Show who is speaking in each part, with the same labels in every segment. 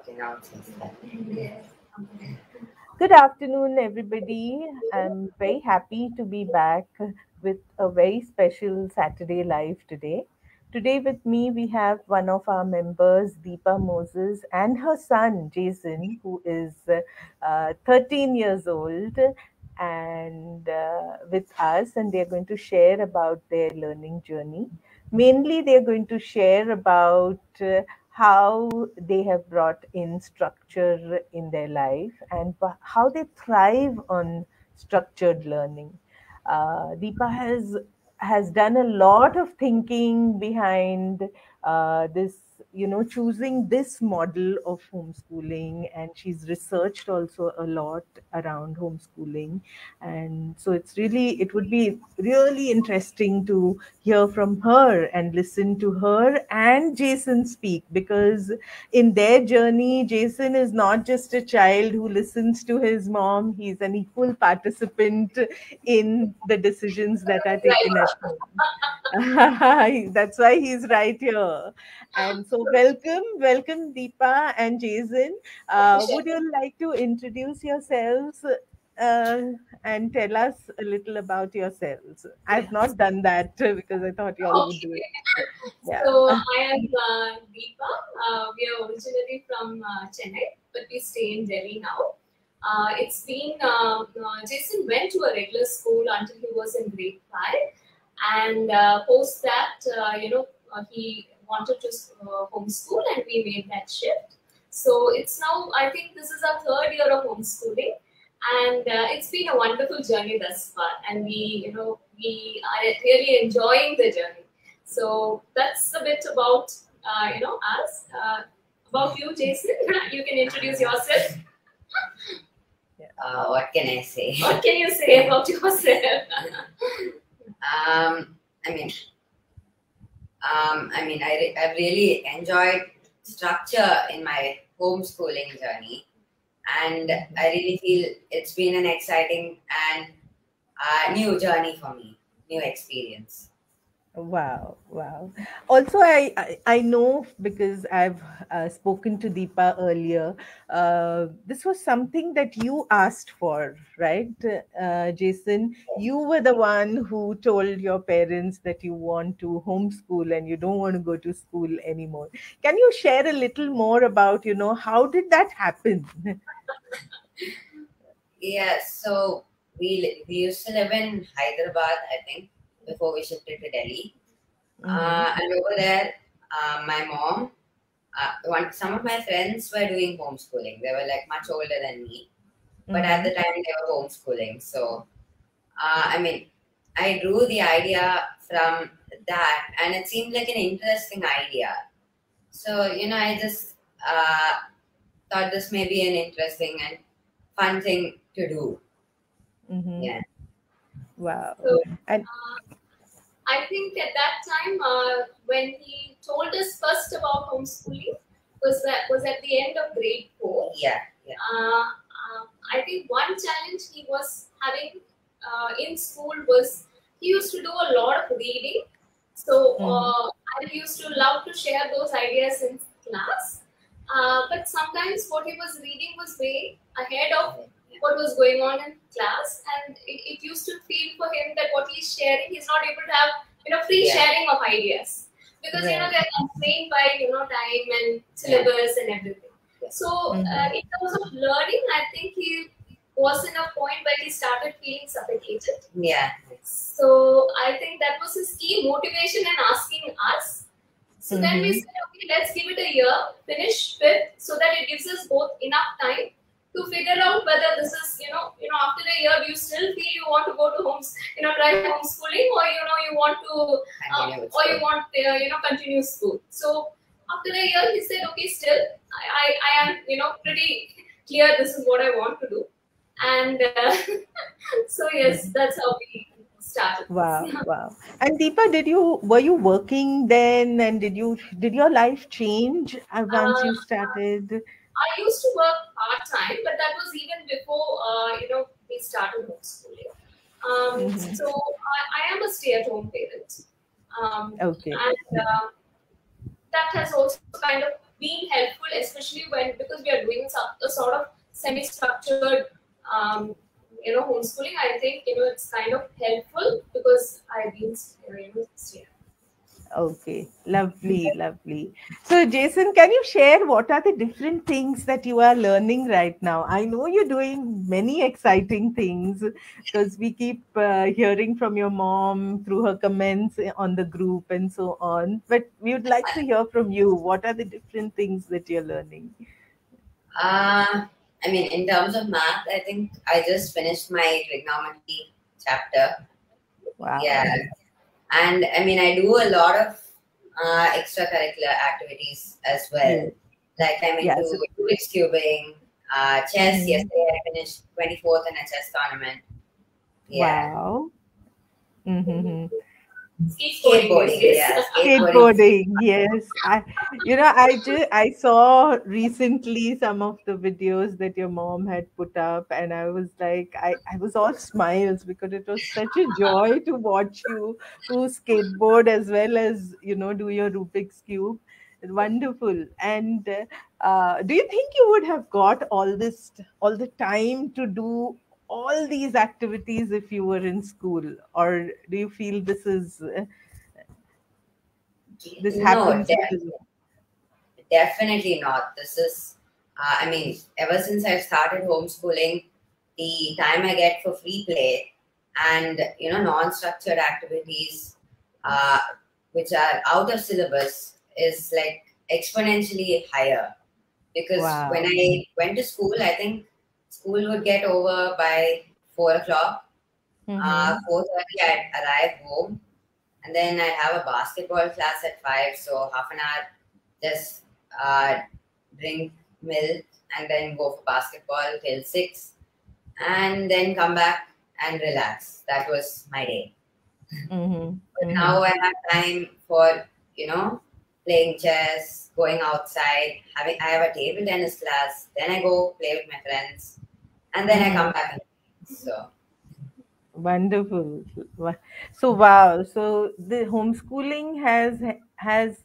Speaker 1: working out since then.
Speaker 2: Good afternoon, everybody. I'm very happy to be back with a very special Saturday Live today. Today, with me, we have one of our members, Deepa Moses, and her son, Jason, who is 13 years old, and with us, and they're going to share about their learning journey. Mainly, they're going to share about how they have brought in structure in their life and how they thrive on structured learning. Deepa has done a lot of thinking behind this, choosing this model of homeschooling, and she's researched also a lot around homeschooling. And so it would be really interesting to hear from her and listen to her and Jason speak, because in their journey, Jason is not just a child who listens to his mom, he's an equal participant in the decisions that are taken at home. That's why he's right here. And so, welcome, Deepa and Jason. Would you like to introduce yourselves and tell us a little about yourselves? I've not done that because I thought you all would do it. Yeah.
Speaker 3: So I am Deepa. We are originally from Chennai, but we stay in Delhi now. It's been Jason went to a regular school until he was in grade 5, and post that, he wanted to homeschool, and we made that shift. So it's now, I think this is our 3rd year of homeschooling, and it's been a wonderful journey thus far, and we are really enjoying the journey. So that's a bit about us. About you, Jason. You can introduce yourself.
Speaker 1: What can I say?
Speaker 3: What can you say about yourself?
Speaker 1: I've really enjoyed structure in my homeschooling journey, and I really feel it's been an exciting and new journey for me, new experience.
Speaker 2: Wow. Also, I know, because I've spoken to Deepa earlier, this was something that you asked for, right, Jason? You were the one who told your parents that you want to homeschool and you don't want to go to school anymore. Can you share a little more about, how did that happen?
Speaker 1: Yeah, so we used to live in Hyderabad, I think, before we shifted to Delhi. And over there, my mom, some of my friends were doing homeschooling. They were like much older than me, but at the time they were homeschooling. So, I drew the idea from that, and it seemed like an interesting idea. So, I just thought this may be an interesting and fun thing to do. Yeah.
Speaker 2: Wow.
Speaker 3: So,
Speaker 2: And
Speaker 3: I think at that time, when he told us first about homeschooling, was at the end of grade 4.
Speaker 1: Yeah.
Speaker 3: I think one challenge he was having in school was he used to do a lot of reading. So I used to love to share those ideas in class. But sometimes what he was reading was way ahead of what was going on in class, and it used to feel for him that what he's sharing, he's not able to have free sharing of ideas, because they're constrained by time and syllabus and everything. So in terms of learning, I think he was in a point where he started feeling suffocated.
Speaker 1: Yeah.
Speaker 3: So I think that was his key motivation in asking us. So then we said, okay, let's give it a year, finish 5th, so that it gives us both enough time to figure out whether this is, after a year, you still feel you want to go to try homeschooling, or, you want to, continue school. So after a year, he said, okay, still, I am, pretty clear this is what I want to do. And so, yes, that's how we started.
Speaker 2: Wow. And Deepa, were you working then, and did your life change once you started?
Speaker 3: I used to work part-time, but that was even before, we started homeschooling. So I am a stay-at-home parent.
Speaker 2: Okay.
Speaker 3: And that has also kind of been helpful, especially because sort of semi-structured, homeschooling. I think it's kind of helpful because I've been staying.
Speaker 2: Okay, lovely, lovely. So, Jason, can you share what are the different things that you are learning right now? I know you're doing many exciting things because we keep hearing from your mom through her comments on the group and so on. But we would like to hear from you. What are the different things that you're learning?
Speaker 1: I mean, in terms of math, I think I just finished my trigonometry chapter.
Speaker 2: Wow.
Speaker 1: Yeah. And I mean, I do a lot of extracurricular activities as well.
Speaker 2: Yes.
Speaker 1: Like I'm into
Speaker 2: Yes.
Speaker 1: Rubik's cubing, chess. Yesterday I finished 24th in a chess tournament. Yeah.
Speaker 2: Wow. Mm-hmm.
Speaker 3: Skateboarding.
Speaker 1: Yeah.
Speaker 2: Skateboarding, yes. I saw recently some of the videos that your mom had put up, and I was like, I was all smiles because it was such a joy to watch you skateboard as well as do your Rubik's cube. Wonderful. And do you think you would have got all the time to do all these activities if you were in school, or do you feel this
Speaker 1: No,
Speaker 2: happens because of...
Speaker 1: definitely not. This is, I mean, ever since I've started homeschooling, the time I get for free play and, non-structured activities, uh, which are out of syllabus, is like exponentially higher. Because
Speaker 2: Wow.
Speaker 1: when I went to school, I think school would get over by 4 o'clock. 4:30, I'd arrive home, and then I'd have a basketball class at 5. So half an hour, just drink milk and then go for basketball till 6, and then come back and relax. That was my day. But now I have time for playing chess, going outside. I have a table tennis class. Then I go play with my friends, and then I come back. So
Speaker 2: Wonderful. So wow. So the homeschooling has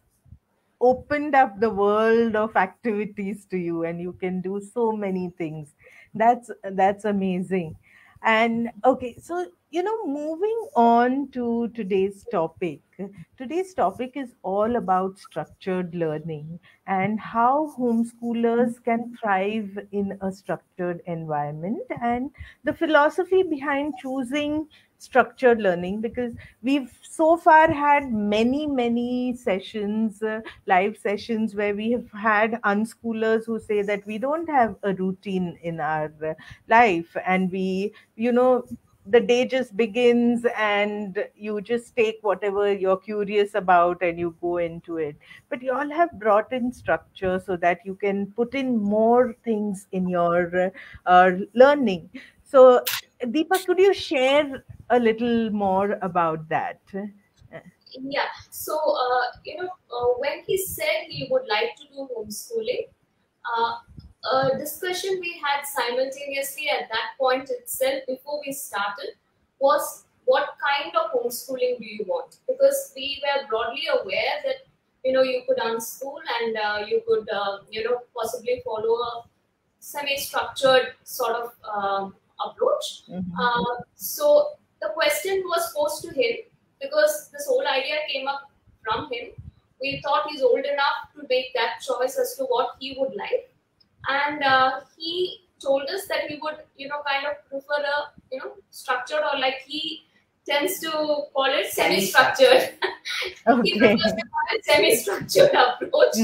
Speaker 2: opened up the world of activities to you, and you can do so many things. That's amazing. And okay, so moving on to today's topic is all about structured learning and how homeschoolers can thrive in a structured environment, and the philosophy behind choosing structured learning, because we've so far had many sessions, live sessions, where we have had unschoolers who say that we don't have a routine in our life, and we the day just begins and you just take whatever you're curious about and you go into it. But you all have brought in structure so that you can put in more things in your learning. So Deepa, could you share a little more about that?
Speaker 3: Yeah. So, when he said he would like to do homeschooling, uh, a discussion we had simultaneously at that point itself before we started was what kind of homeschooling do you want? Because we were broadly aware that you could unschool and you could possibly follow a semi-structured sort of approach. So the question was posed to him because this whole idea came up from him. We thought he's old enough to make that choice as to what he would like, and he told us that he would kind of prefer a structured, or like he tends to call it semi-structured. He prefers to call it semi-structured approach.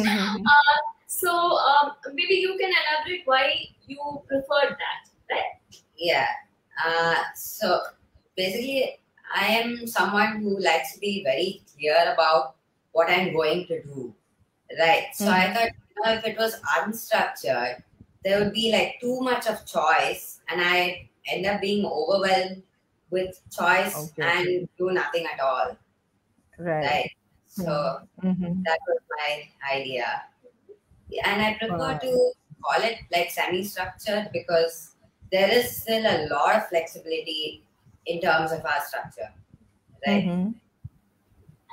Speaker 3: So maybe you can elaborate why you preferred that, right?
Speaker 1: Yeah. So basically, I am someone who likes to be very clear about what I'm going to do. Right. So I thought, if it was unstructured, there would be like too much of choice, and I end up being overwhelmed with choice and do nothing at all. Right. So that was my idea. And I prefer to call it like semi-structured because there is still a lot of flexibility in terms of our structure. Right.
Speaker 3: And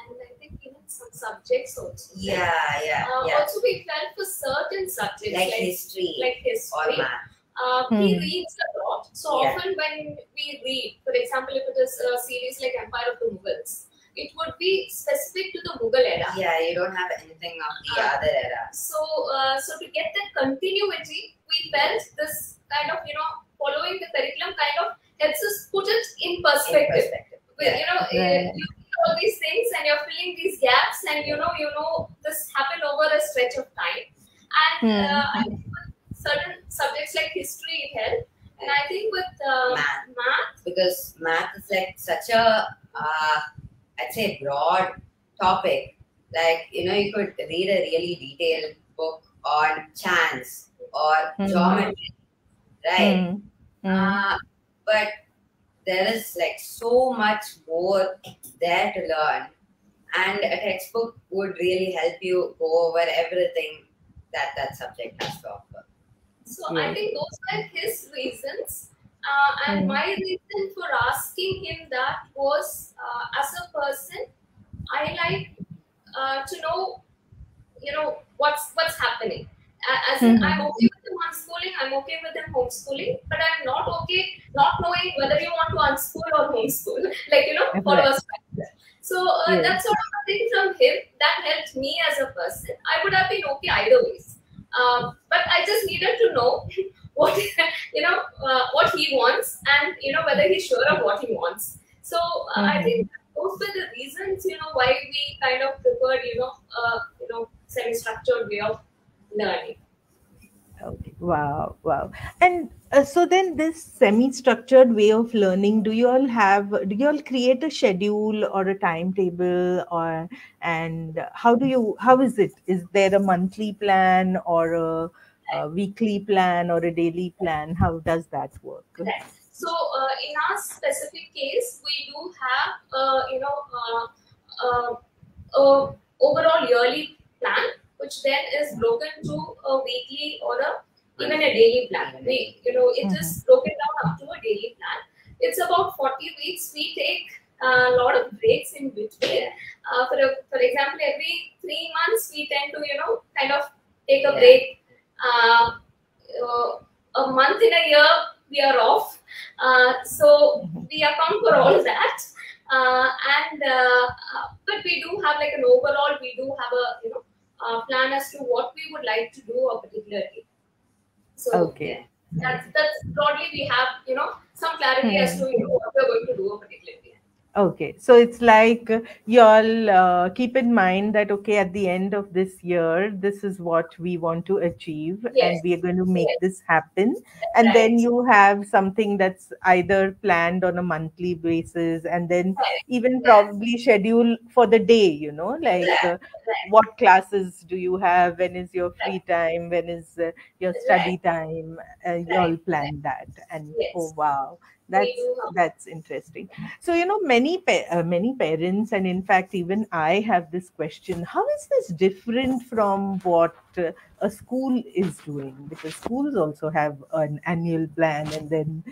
Speaker 3: I think even some subjects also.
Speaker 1: Yeah.
Speaker 3: Also, we felt for certain subjects
Speaker 1: like history or
Speaker 3: history.
Speaker 1: math.
Speaker 3: He reads a lot. So
Speaker 1: Yeah.
Speaker 3: often when we read, for example, if it is a series like Empire of the Mughals, it would be specific to the Mughal era.
Speaker 1: Yeah, you don't have anything of the other era.
Speaker 3: So to get that continuity, we felt this kind of, following the curriculum kind of helps us put it in perspective.
Speaker 1: Yeah.
Speaker 3: You read all these things and you're filling these gaps, and you know this happened over a stretch of time. And I think with certain subjects like history, it helped. And I think with math,
Speaker 1: because math is like such a I'd say broad topic. Like, you could read a really detailed book on chance or geometry, right? But there is like so much more there to learn, and a textbook would really help you go over everything that subject has to offer.
Speaker 3: So I think those were his reasons. And my reason for asking him that was, as a person, I like to know, what's happening. As in, I'm okay with him unschooling, I'm okay with him homeschooling, but I'm not okay not knowing whether you want to unschool or homeschool, follow a structure. So that sort of a thing from him that helped me as a person. I would have been okay either ways, but I just needed to know what what he wants, and whether he's sure of what he wants. So I think those were the reasons why we kind of preferred semi-structured way of learning.
Speaker 2: Okay. Wow. And so then this semi-structured way of learning, do you all create a schedule or a timetable, and how is it? Is there a monthly plan or a weekly plan or a daily plan? How does that work?
Speaker 3: Right. So in our specific case, we do have overall yearly plan, which then is broken to a weekly or even a daily plan. It is broken down up to a daily plan. It's about 40 weeks. We take a lot of breaks in between. For example, every 3 months we tend to kind of take a break. A month in a year we are off. So we account for all that. But we do have like an overall. We do have a plan as to what we would like to do a particular day. So that's broadly we have some clarity as to what we're going to do a particular day.
Speaker 2: Okay, so it's like you all keep in mind that, okay, at the end of this year, this is what we want to achieve, and we are going to make this happen. And then you have something that's either planned on a monthly basis, and then even probably schedule for the day, what classes do you have, when is your free time, when is your study time, you all plan that. And oh, wow. That's interesting. So, many parents, and in fact, even I have this question: how is this different from what a school is doing? Because schools also have an annual plan, and then,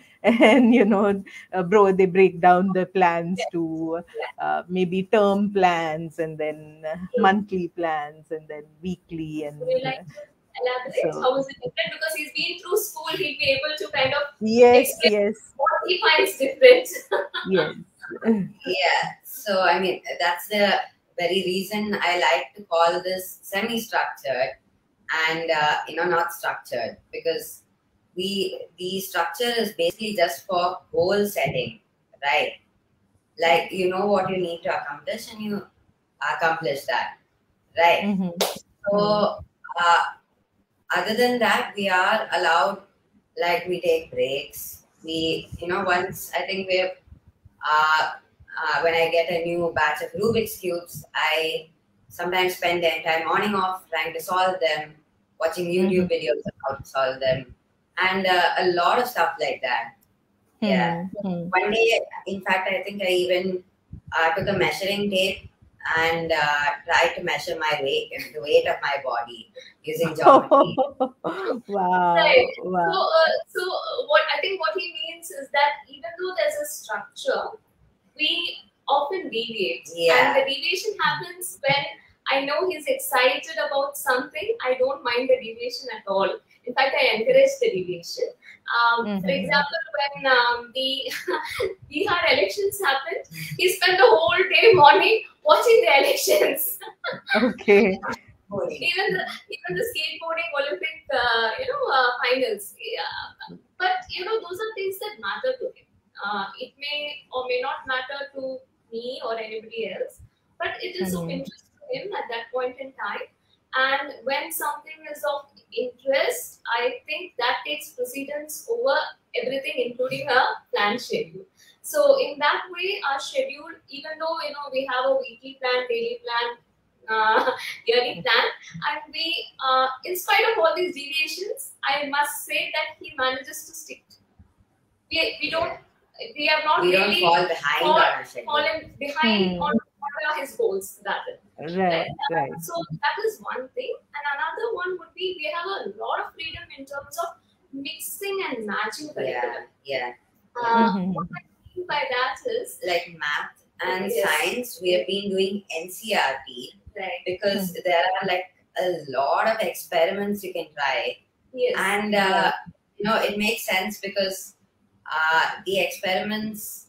Speaker 2: they break down the plans to maybe term plans, and then monthly plans, and then weekly, and.
Speaker 3: Would you like to elaborate? How is it different? Because he's been through school, he'll be able to kind of explain what he finds different.
Speaker 1: So I mean, that's the very reason I like to call this semi-structured and not structured, because the structure is basically just for goal setting, right? Like, you know what you need to accomplish and you accomplish that, right? So other than that, we are allowed, like, we take breaks. We, once I think we've, when I get a new batch of Rubik's Cubes, I sometimes spend the entire morning off trying to solve them, watching YouTube videos on how to solve them, and a lot of stuff like that. One day, in fact, I think I even took a measuring tape and tried to measure my weight, the weight of my body using geometry.
Speaker 2: Wow.
Speaker 3: Right. So what I think what he means is that even though there's a structure, we often deviate, and the deviation happens when I know he's excited about something, I don't mind the deviation at all. In fact, I encourage the deviation. For example, when the Bihar elections happened, he spent the whole day morning watching the elections.
Speaker 2: Okay.
Speaker 3: Even the skateboarding Olympic, finals. Yeah. But those are things that matter to him. It may or may not matter to me or anybody else, but it is of interest to him at that point in time. And when something is of interest, I think that takes precedence over everything, including a planned schedule. So in that way, our schedule, even though we have a weekly plan, daily plan, yearly plan, and we, in spite of all these deviations, I must say that he manages to stick. We have not really
Speaker 1: fall behind on our schedule.
Speaker 3: fallen behind on his goals.
Speaker 2: Right.
Speaker 3: So that is one thing, and another one would be we have a lot of freedom in terms of mixing and matching curriculum. What I mean by that is
Speaker 1: like math and science. We have been doing NCRT,
Speaker 3: right,
Speaker 1: because there are like a lot of experiments you can try, and it makes sense because the experiments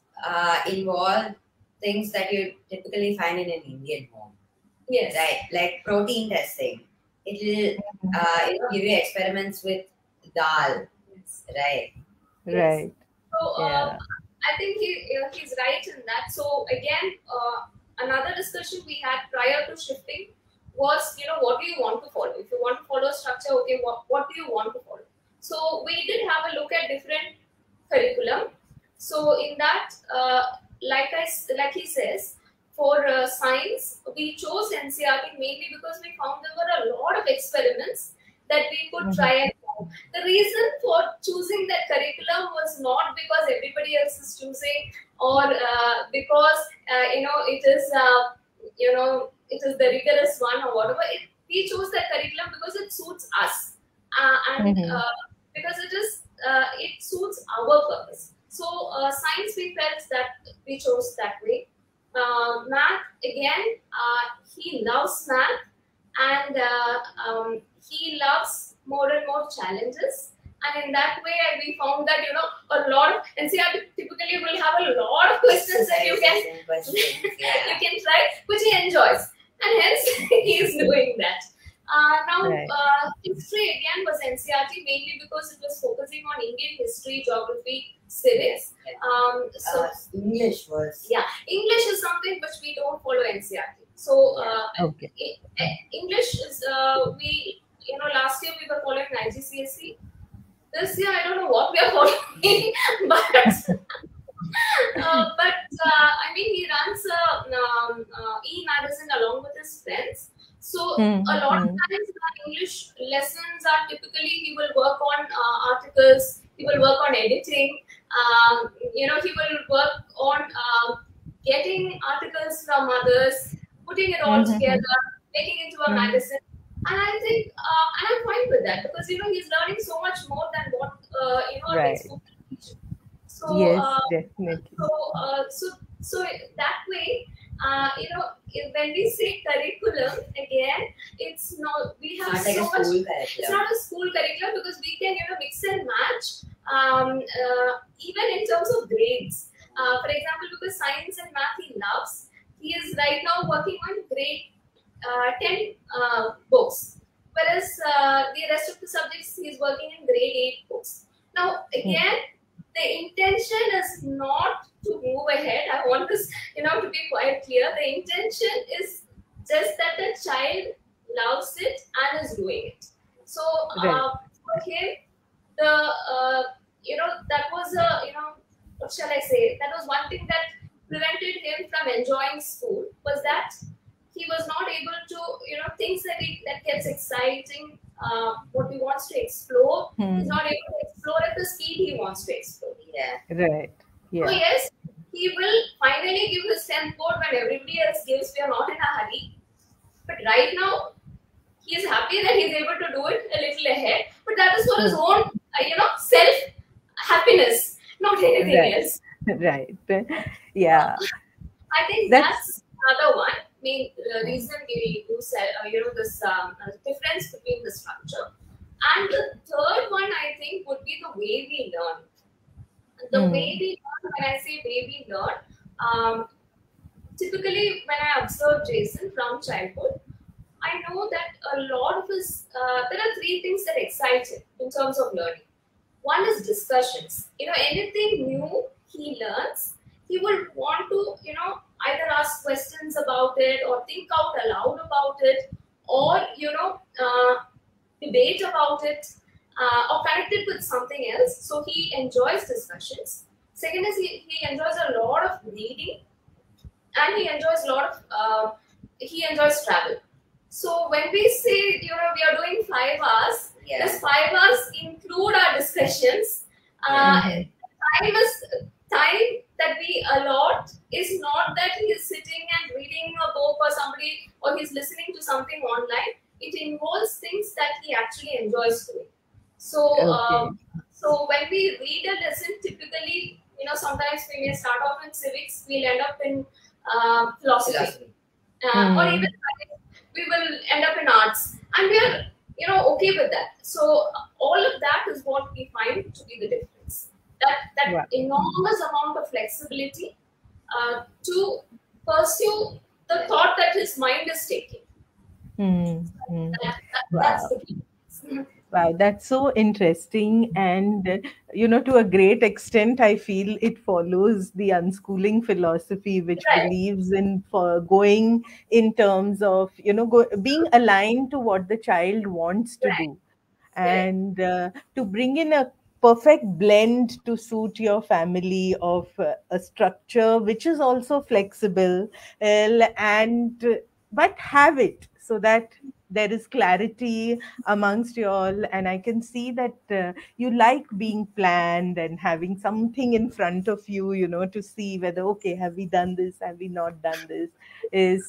Speaker 1: involve things that you typically find in an Indian home.
Speaker 3: Yes.
Speaker 1: Right. Like protein testing. It will give you experiments with dal.
Speaker 3: Yes.
Speaker 1: Right.
Speaker 2: Right.
Speaker 3: So I think he's right in that. So again, another discussion we had prior to shifting was, what do you want to follow? If you want to follow a structure, okay, what do you want to follow? So we did have a look at different curriculum. So in that, like he says, for science, we chose NCRT mainly because we found there were a lot of experiments that we could try and do. The reason for choosing that curriculum was not because everybody else is choosing, or because it is the rigorous one or whatever. We chose that curriculum because it suits us, and because it suits our purpose. So science, we felt that we chose that way. Math, again, he loves math, and he loves more and more challenges. And in that way, we found that a lot of NCRT typically will have a lot of questions that you can you can try, which he enjoys, and hence he is doing that. History again was NCRT mainly because it was focusing on Indian history, geography, civics.
Speaker 1: English was
Speaker 3: English is something which we don't follow NCRT. So English is last year we were following IGCSE. This year I don't know what we are following, but I mean he runs e-magazine along with his friends. So a lot of times our English lessons are typically he will work on articles, he will work on editing, he will work on getting articles from others, putting it all together, making it into a magazine. And I think, and I'm fine with that because he's learning so much more than what a textbook can teach. So
Speaker 2: yes, definitely.
Speaker 3: So that way, when we say curriculum, again, it's not, we have
Speaker 1: it's not
Speaker 3: so
Speaker 1: like a
Speaker 3: much,
Speaker 1: school curriculum.
Speaker 3: it's not a school curriculum because we can, mix and match, even in terms of grades. For example, because science and math he loves, he is right now working on grade 10 books, whereas the rest of the subjects he is working in grade 8 books. Now, again, the intention is not to move ahead. I want this, to be quite clear. The intention is just that the child loves it and is doing it. So for him, that was what shall I say? That was one thing that prevented him from enjoying school, was that he was not able to, things that gets exciting, what he wants to explore, he's not able to explore at the speed he wants to explore.
Speaker 2: Right. Yeah.
Speaker 3: So yes, he will finally give his 10th board when everybody else gives. We are not in a hurry. But right now, he is happy that he's able to do it a little ahead. But that is for his own, self-happiness, not anything else.
Speaker 2: Right. Yeah.
Speaker 3: I think that's another one. reason we do this difference between the structure. And the third one, I think, would be the way we learn. The way we learn, when I say way we learn, typically when I observe Jason from childhood, I know that a lot of his, there are three things that excite him in terms of learning. One is discussions. Anything new he learns, he will want to, either ask questions about it or think out aloud about it, or, debate about it, or connect it with something else. So he enjoys discussions. Second is he enjoys a lot of reading, and he enjoys travel. So when we say, we are doing 5 hours, this 5 hours include our discussions. Time that we allot is not that he is sitting and reading a book or he's listening to something online. It involves things that he actually enjoys doing. So, so when we read a lesson, typically, sometimes we may start off in civics, we'll end up in philosophy, or even we will end up in arts, and we are okay with that. So all of that is what we find to be the difference. That enormous amount of flexibility to pursue the thought that his mind is taking. That's the key.
Speaker 2: Wow, that's so interesting. And, to a great extent, I feel it follows the unschooling philosophy, which believes in going in terms of, being aligned to what the child wants to do. And to bring in a perfect blend to suit your family of a structure which is also flexible, but have it so that there is clarity amongst you all. And I can see that you like being planned and having something in front of you, to see whether, okay, have we done this, have we not done this.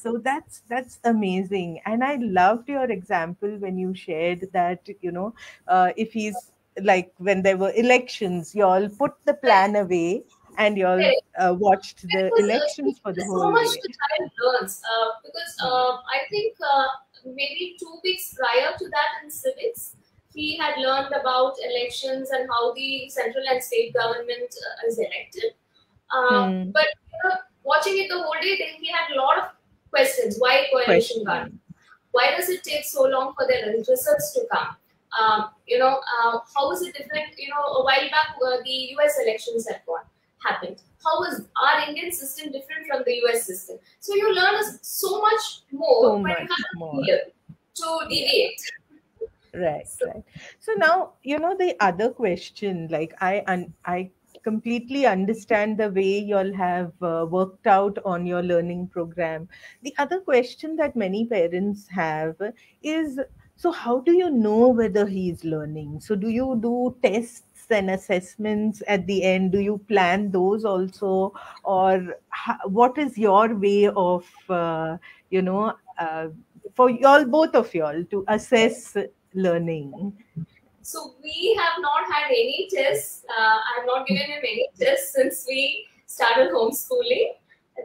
Speaker 2: So that's amazing. And I loved your example when you shared that, if he's like, when there were elections, you all put the plan away and you all watched the elections for the whole
Speaker 3: so much
Speaker 2: day.
Speaker 3: the child learns, because I think maybe 2 weeks prior to that in civics, he had learned about elections and how the central and state government is elected. But watching it the whole day, he had a lot of questions. Why coalition government? Why does it take so long for their results to come? How is it different? A while back, the US elections had happened. How is our Indian system different from the US system? So you learn so much more when you have fear to deviate.
Speaker 2: Right. So now, the other question, like I completely understand the way you all have worked out on your learning program. The other question that many parents have is, so how do you know whether he is learning? So do you do tests and assessments at the end? Do you plan those also? Or what is your way of, for y'all, both of y'all, to assess learning?
Speaker 3: So we have not had any tests. I have not given him any tests since we started homeschooling,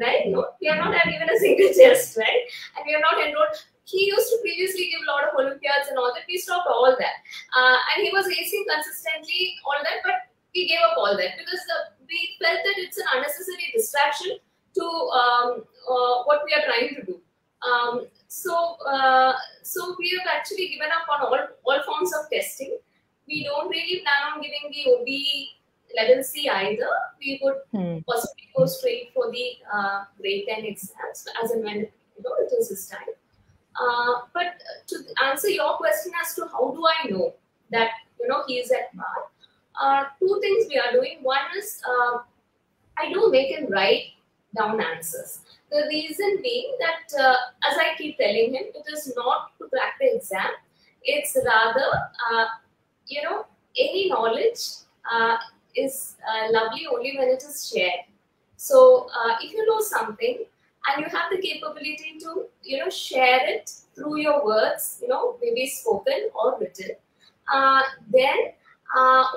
Speaker 3: right? No, we have not had even a single test, right? And we have not enrolled. He used to previously give a lot of Olympiads and all that. We stopped all that. And he was acing consistently, all that, but we gave up all that because we felt that it's an unnecessary distraction to what we are trying to do. So we have actually given up on all forms of testing. We don't really plan on giving the OB level C either. We would possibly go straight for the grade 10 exams as and when it is his time. But to answer your question as to how do I know that he is at par, 2 things we are doing. One is I do make him write down answers. The reason being that, as I keep telling him, it is not to crack the exam. It's rather, any knowledge is lovely only when it is shared. So if you know something and you have the capability to, share it through your words, maybe spoken or written, then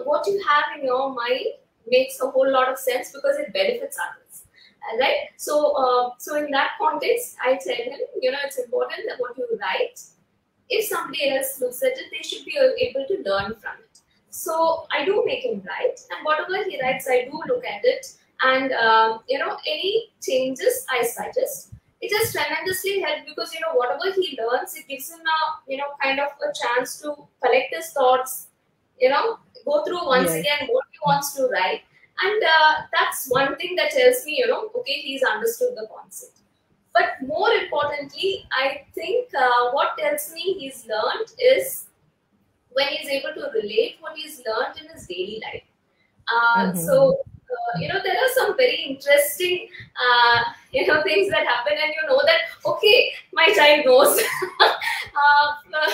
Speaker 3: what you have in your mind makes a whole lot of sense because it benefits others. Right? So in that context, I tell him, it's important that what you write, if somebody else looks at it, they should be able to learn from it. So I do make him write, and whatever he writes, I do look at it, and any changes I suggest. It has tremendously helped because whatever he learns, it gives him a kind of a chance to collect his thoughts, go through once
Speaker 2: Yes.
Speaker 3: again what he wants to write, and that's one thing that tells me, okay, he's understood the concept. But more importantly, I think what tells me he's learned is when he's able to relate what he's learned in his daily life.
Speaker 2: Mm-hmm.
Speaker 3: There are some very interesting, things that happen, and that, okay, my child knows.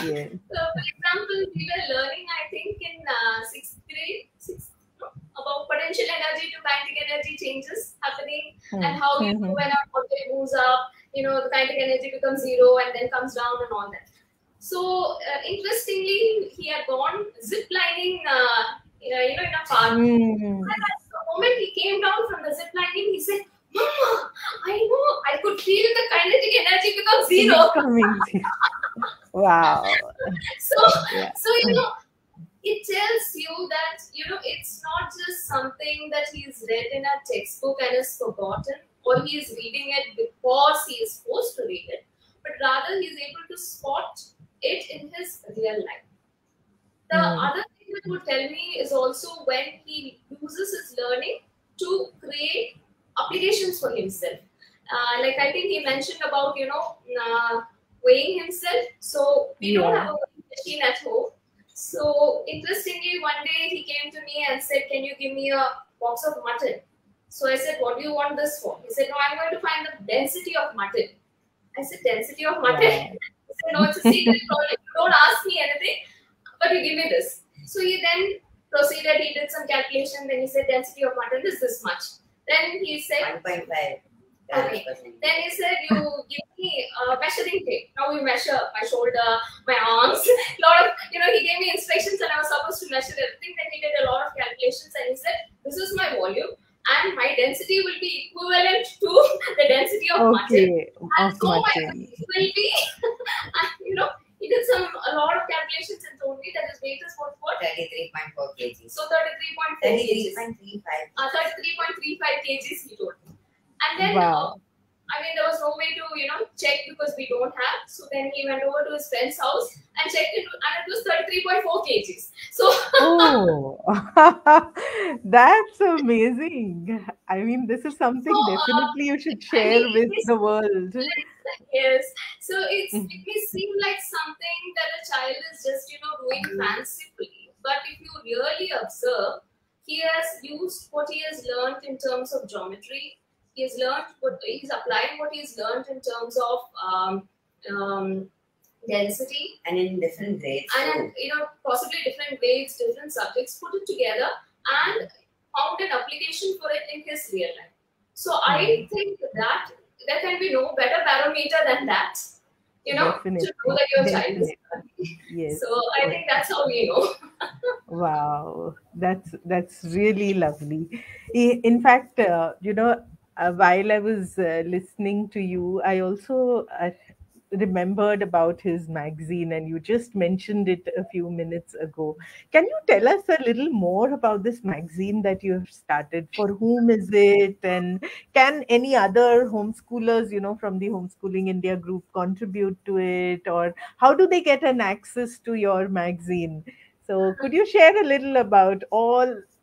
Speaker 2: Yes.
Speaker 3: For example, we were learning, I think, in sixth grade, no, about potential energy to kinetic energy changes happening, and how when a object moves up, the kinetic energy becomes zero and then comes down and all that. So interestingly, he had gone zip lining, in a park.
Speaker 2: Mm.
Speaker 3: And at the moment he came down from the zip lining, he said, "Mama, I know, I could feel the kinetic energy become zero."
Speaker 2: Becoming zero. Wow.
Speaker 3: so,
Speaker 2: Yeah.
Speaker 3: so it tells you that it's not just something that he's read in a textbook and is forgotten, or he is reading it because he is forced to read it, but rather he's able to spot it in his real life. The other thing that would tell me is also when he uses his learning to create applications for himself. Like I think he mentioned about weighing himself. So we don't
Speaker 2: Yeah.
Speaker 3: have a weighing machine at home. So interestingly, one day he came to me and said, "Can you give me a box of mutton?" So I said, "What do you want this for?" He said, "No, I'm going to find the density of mutton." I said, "Density of mutton?"
Speaker 2: Wow.
Speaker 3: He said, "No, it's a secret project. You don't ask me anything, but you give me this." So he then proceeded, he did some calculation, then he said density of mutton is this much. Then he said
Speaker 1: 1.5.
Speaker 3: okay. Then he said, "You give me a measuring tape. Now you measure my shoulder, my arms." Lot of, he gave me instructions and I was supposed to measure everything. Then he did a lot of calculations and he said, "This is my volume and my density will be equivalent to the density of mutton.
Speaker 2: Okay.
Speaker 3: And
Speaker 2: Of
Speaker 3: so my
Speaker 2: mutton.
Speaker 3: weight will be," he did a lot of calculations and told me that his weight is what?
Speaker 1: 33.4 kgs.
Speaker 3: So 33.4 kgs.
Speaker 1: 33.35.
Speaker 3: 33.35 kgs he told me. And then,
Speaker 2: Wow.
Speaker 3: there was no way to, check because we don't have. So then he went over to his friend's house and checked it, and it was 33.4 kgs. So,
Speaker 2: Oh, that's amazing. I mean, this is something definitely you should
Speaker 3: I mean,
Speaker 2: share with
Speaker 3: it
Speaker 2: the world.
Speaker 3: yes. So it may seem like something that a child is just, doing fancifully. But if you really observe, he has used what he has learned in terms of geometry. He's applying what he's learned in terms of density,
Speaker 1: And in different grades
Speaker 3: and
Speaker 1: too.
Speaker 3: possibly different grades, different subjects, put it together and found an application for it in his real life. So I think that there can be no better barometer than that, to know
Speaker 2: Definitely.
Speaker 3: that your child is
Speaker 2: Definitely.
Speaker 3: learning.
Speaker 2: Yes.
Speaker 3: So I think that's how we know.
Speaker 2: Wow, that's really lovely. In fact, while I was listening to you, I also remembered about his magazine, and you just mentioned it a few minutes ago. Can you tell us a little more about this magazine that you have started? For whom is it, and can any other homeschoolers, from the Homeschooling India group contribute to it, or how do they get an access to your magazine? So, could you share a little about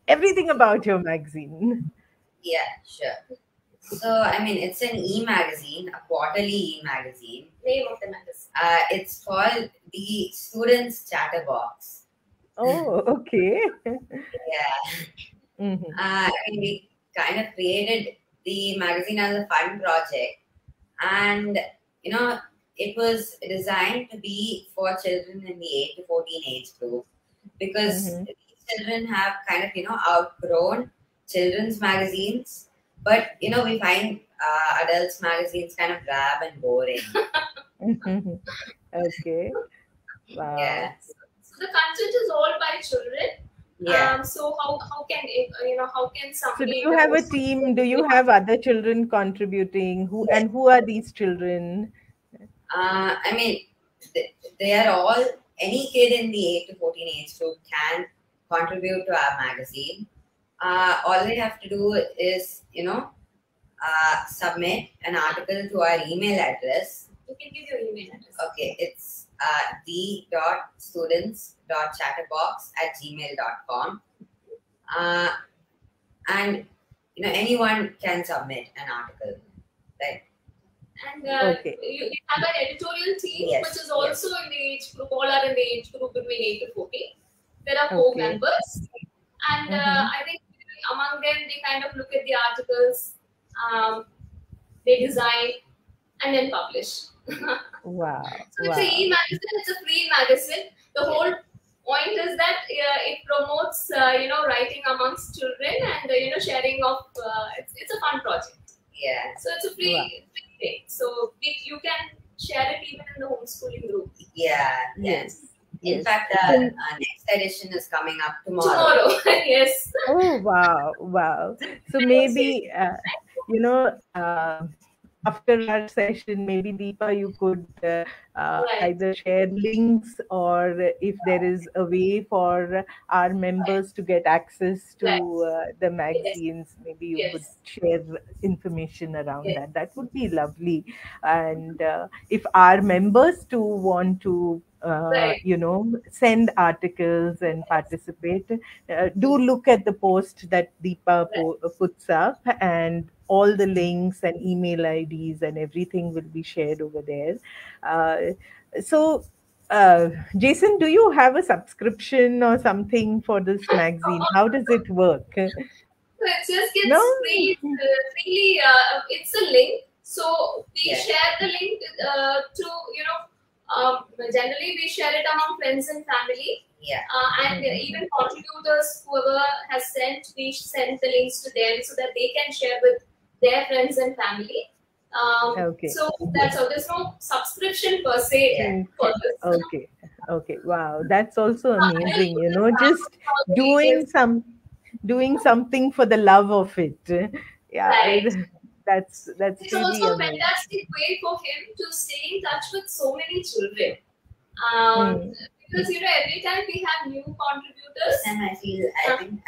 Speaker 2: everything about your magazine?
Speaker 1: Yeah, sure. So, I mean, it's an e-magazine, a quarterly e-magazine.
Speaker 3: Name of the magazine.
Speaker 1: It's called the Students Chatterbox.
Speaker 2: Oh, okay.
Speaker 1: Yeah.
Speaker 2: Hmm.
Speaker 1: I mean, we kind of created the magazine as a fun project, and it was designed to be for children in the 8 to 14 age group, because
Speaker 2: Hmm.
Speaker 1: these children have kind of outgrown children's magazines, but we find adults magazines kind of drab and boring.
Speaker 2: Okay. Wow.
Speaker 1: Yeah.
Speaker 3: So the content is all by children.
Speaker 1: Yeah.
Speaker 3: So how can how can
Speaker 2: So do
Speaker 3: somebody
Speaker 2: you
Speaker 3: in a
Speaker 2: have a
Speaker 3: host
Speaker 2: team? Do you have other children contributing? Who are these children?
Speaker 1: I mean, they are all, any kid in the 8 to 14 age group can contribute to our magazine. All they have to do is, submit an article to our email address.
Speaker 3: You can give your email address.
Speaker 1: Okay, it's the.students.chatterbox@gmail.com. And anyone can submit an article, right?
Speaker 3: And
Speaker 2: Okay.
Speaker 3: you have an editorial team,
Speaker 1: Yes,
Speaker 3: which is also in the age group. All are in the age group between 8 to 14. There are 4
Speaker 2: Okay.
Speaker 3: members, and I think among them they kind of look at the articles, they design, and then publish.
Speaker 2: Wow.
Speaker 3: So it's an e-magazine. It's a free magazine. The whole point is that it promotes, writing amongst children and sharing of. It's a fun project.
Speaker 1: Yeah.
Speaker 3: So it's a free thing. So you can share it even in the homeschooling group.
Speaker 1: Yeah.
Speaker 2: Yes.
Speaker 1: In
Speaker 2: Yes.
Speaker 1: fact, our next edition is coming up tomorrow.
Speaker 3: Yes.
Speaker 2: Oh, wow. So maybe, after our session, maybe Deepa, you could either share links, or if there is a way for our members to get access to the magazines, maybe you could share information around that. That would be lovely. And if our members too want to send articles and participate, do look at the post that Deepa puts up, and all the links and email IDs and everything will be shared over there. So, Jason, do you have a subscription or something for this magazine? How does it work?
Speaker 3: So it just gets
Speaker 2: No?
Speaker 3: freely. It's a link. So we share the link to generally we share it among friends and family.
Speaker 1: Yeah.
Speaker 3: And even contributors, whoever has sent, we send the links to them so that they can share with their friends and family.
Speaker 2: Okay.
Speaker 3: So that's all. There's no subscription per se for this.
Speaker 2: Okay. Wow, that's also amazing. Just doing something for the love of it. Yeah,
Speaker 3: Right.
Speaker 2: that's
Speaker 3: It's
Speaker 2: really
Speaker 3: also a
Speaker 2: amazing.
Speaker 3: fantastic way for him to stay in touch with so many children. Because every time we have new contributors.
Speaker 1: And I think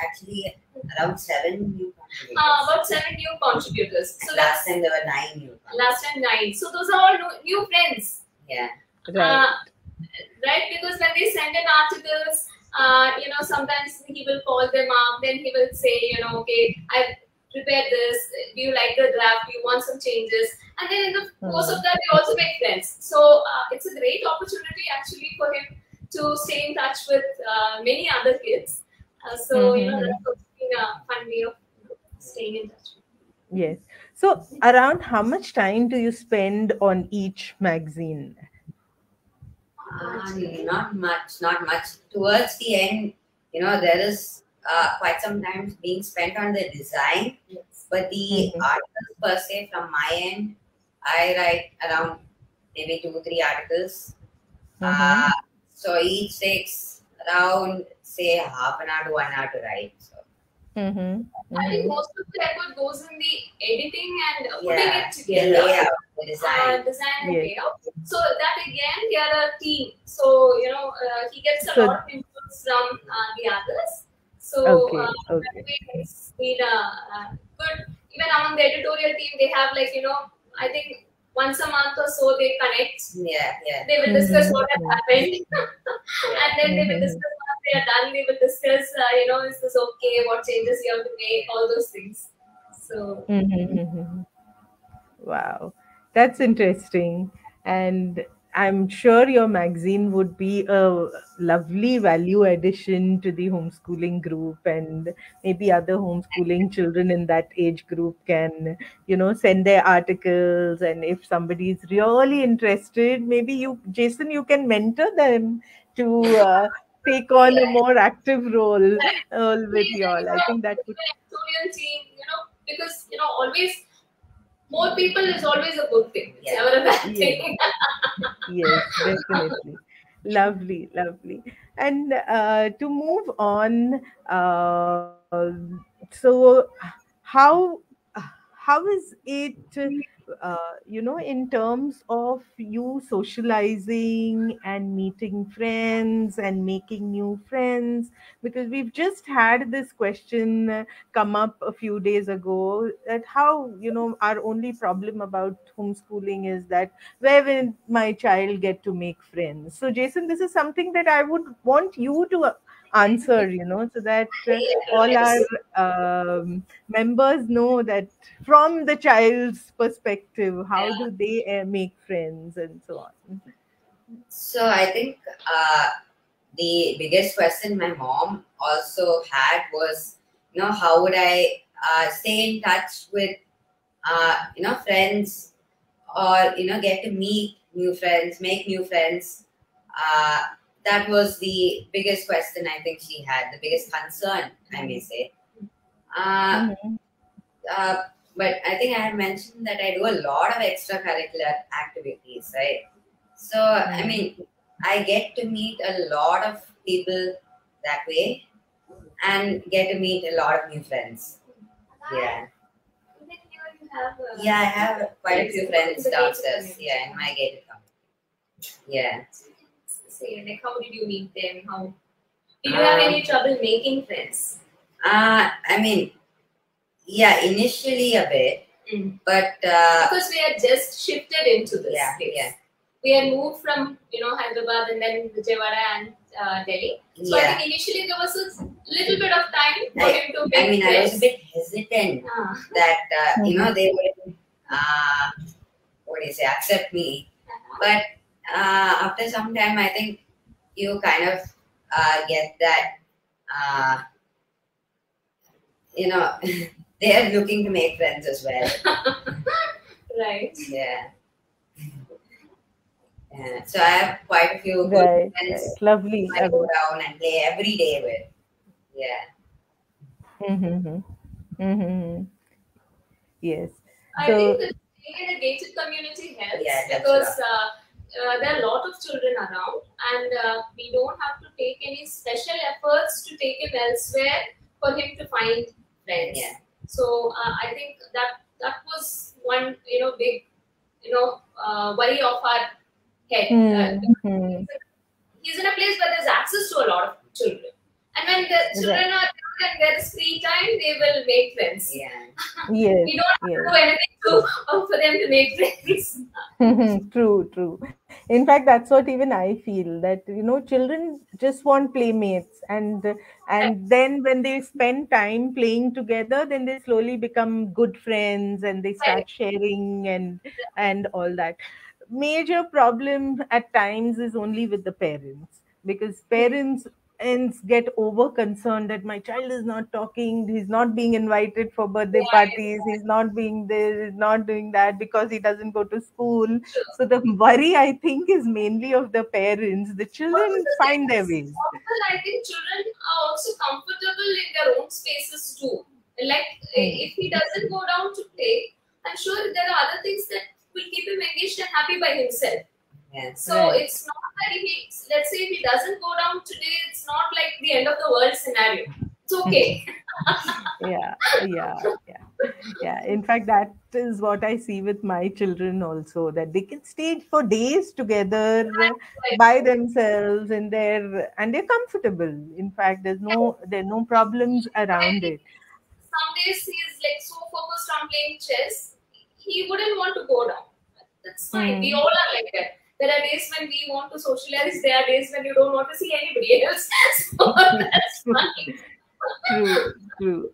Speaker 1: actually around 7 new contributors.
Speaker 3: About 7 new contributors. So
Speaker 1: last time there were 9 new contributors.
Speaker 3: Last time 9. So those are all new friends.
Speaker 1: Yeah.
Speaker 3: Right, because when they send in articles, sometimes he will call them up, then he will say, okay, I've prepared this, do you like the draft, do you want some changes? And then in the course of that, they also make friends. So it's a great opportunity actually for him to stay in touch with many other kids. That's also being a fun way of staying in touch.
Speaker 2: Yes. So around how much time do you spend on each magazine?
Speaker 1: Not much. Towards the end, there is quite some time being spent on the design, but the articles per se from my end, I write around maybe 2-3 articles. So each takes around, say, half an hour to 1 hour to write. So.
Speaker 3: I think most of the effort goes in the editing and putting it together.
Speaker 1: The layout, the design.
Speaker 3: And layout. So that again, they are a team. So, he gets a lot of inputs from the others. So, it's been good. Even among the editorial team, they have I think once a month or so they connect. They will discuss what has happened. And then they will discuss once they are done, they will discuss, is this okay, what changes you have to make, all those things. So
Speaker 2: wow, that's interesting. And I'm sure your magazine would be a lovely value addition to the homeschooling group, and maybe other homeschooling children in that age group can, send their articles. And if somebody is really interested, maybe you, Jason, you can mentor them to take on a more active role with y'all. I think that would.
Speaker 3: Editorial team, because always. More people is always a good thing. It's never a bad thing.
Speaker 2: Yes, definitely. Lovely. And to move on, so how how is it, in terms of you socializing and meeting friends and making new friends? Because we've just had this question come up a few days ago, that how, our only problem about homeschooling is that where will my child get to make friends? So Jason, this is something that I would want you to answer, so that all our
Speaker 3: Yes.
Speaker 2: members know that from the child's perspective, how do they make friends and so on.
Speaker 1: So I think the biggest question my mom also had was, how would I stay in touch with, friends, or get to meet new friends, make new friends. Uh, that was the biggest question I think she had, the biggest concern, I may say. Uh,
Speaker 2: Mhm.
Speaker 1: uh, but I think I have mentioned that I do a lot of extracurricular activities, right? So, I
Speaker 2: Mhm.
Speaker 1: mean, I get to meet a lot of people that way and get to meet a lot of new friends. Yeah.
Speaker 3: Even here you have
Speaker 1: Yeah, I have quite a few
Speaker 3: in
Speaker 1: friends
Speaker 3: the gated
Speaker 1: downstairs.
Speaker 3: community.
Speaker 1: Yeah, in my gated community. Yeah.
Speaker 3: Say, like, how did you meet them? How did you have any trouble making friends?
Speaker 1: I mean, yeah, initially a bit, but
Speaker 3: Because we had just shifted into this place.
Speaker 1: yeah,
Speaker 3: We had moved from Hyderabad and then Vijayawada and Delhi. So I
Speaker 1: yeah.
Speaker 3: think initially there was a little bit of time for him to make
Speaker 1: I mean, I
Speaker 3: friends.
Speaker 1: was a bit hesitant that they would what do you say, accept me. But after some time, I think you kind of get that you know they are looking to make friends as well.
Speaker 3: Right.
Speaker 1: Yeah. So I have quite a few good
Speaker 2: Right,
Speaker 1: friends
Speaker 2: right. Lovely,
Speaker 1: I go
Speaker 2: lovely.
Speaker 1: down and play every day with. Yeah.
Speaker 2: Mm-hmm. Mm-hmm. Yes.
Speaker 3: I think
Speaker 2: So,
Speaker 3: that being in a gated community helps
Speaker 1: Yeah, it helps a
Speaker 3: because
Speaker 1: lot.
Speaker 3: there are a lot of children around, and we don't have to take any special efforts to take him elsewhere for him to find friends.
Speaker 1: Yeah.
Speaker 3: So I think that was one big worry of our head.
Speaker 2: mm-hmm.
Speaker 3: He's in a place where there's access to a lot of children, and when the
Speaker 2: Right.
Speaker 3: children are young and there is free time, they will make friends.
Speaker 1: Yeah.
Speaker 2: Yes,
Speaker 3: We don't have
Speaker 2: yes.
Speaker 3: to do anything to for them to make friends.
Speaker 2: True, true. In fact, that's what even I feel, that children just want playmates, and then when they spend time playing together, then they slowly become good friends and they start sharing and all that. Major problem at times is only with the parents, because parents ends get over concerned that my child is not talking, he's not being invited for birthday parties, he's not being this, he's not doing that because he doesn't go to school.
Speaker 3: Sure.
Speaker 2: So the worry, I think, is mainly of the parents. The
Speaker 3: Also,
Speaker 2: children
Speaker 3: the thing
Speaker 2: find their
Speaker 3: is,
Speaker 2: ways.
Speaker 3: often I think children are also comfortable in their own spaces too. Like
Speaker 2: Hmm.
Speaker 3: if he doesn't go down to play, I'm sure there are other things that will keep him engaged and happy by himself.
Speaker 1: Yes.
Speaker 3: So
Speaker 2: Right.
Speaker 3: it's not that if he, let's say, if he doesn't go down today, it's not like the end of the world scenario. It's okay.
Speaker 2: Yeah, yeah, yeah. Yeah, in fact, that is what I see with my children also, that they can stay for days together by themselves in their, and they're comfortable. In fact, there are no problems around it.
Speaker 3: Some days he's like so focused on playing chess, he wouldn't want to go down. That's fine. We
Speaker 2: Hmm.
Speaker 3: all are like that. There are days when we want to socialize. There are days when you don't want to see anybody else. So that's fine.
Speaker 2: True, true.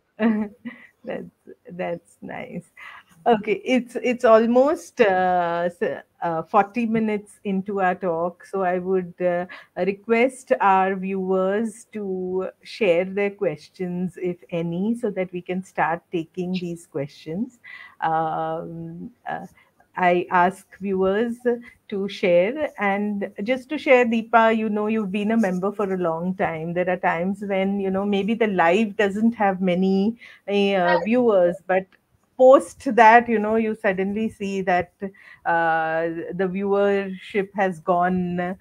Speaker 2: That's nice. Okay, it's almost 40 minutes into our talk, so I would request our viewers to share their questions, if any, so that we can start taking these questions. Um, uh, I ask viewers to share, and just to share, Deepa, you've been a member for a long time. There are times when maybe the live doesn't have many viewers, but post that, you suddenly see that the viewership has gone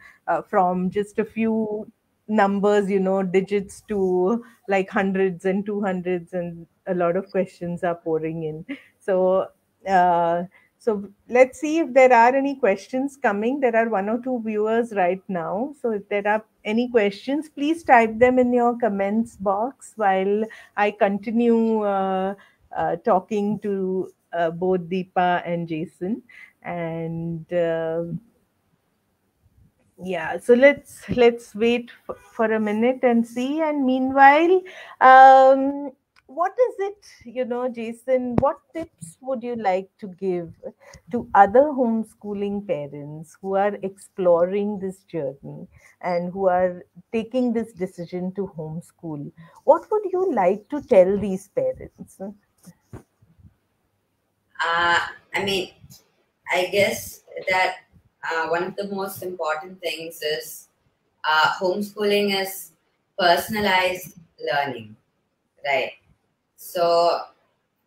Speaker 2: from just a few numbers, digits to like hundreds and 200s, and a lot of questions are pouring in. So, uh, so let's see if there are any questions coming. There are one or two viewers right now. So if there are any questions, please type them in your comments box while I continue talking to both Deepa and Jason. And yeah, so let's wait for a minute and see. And meanwhile, um what is it, Jason, what tips would you like to give to other homeschooling parents who are exploring this journey and who are taking this decision to homeschool? What would you like to tell these parents?
Speaker 1: I mean, I guess that one of the most important things is homeschooling is personalized learning, right? So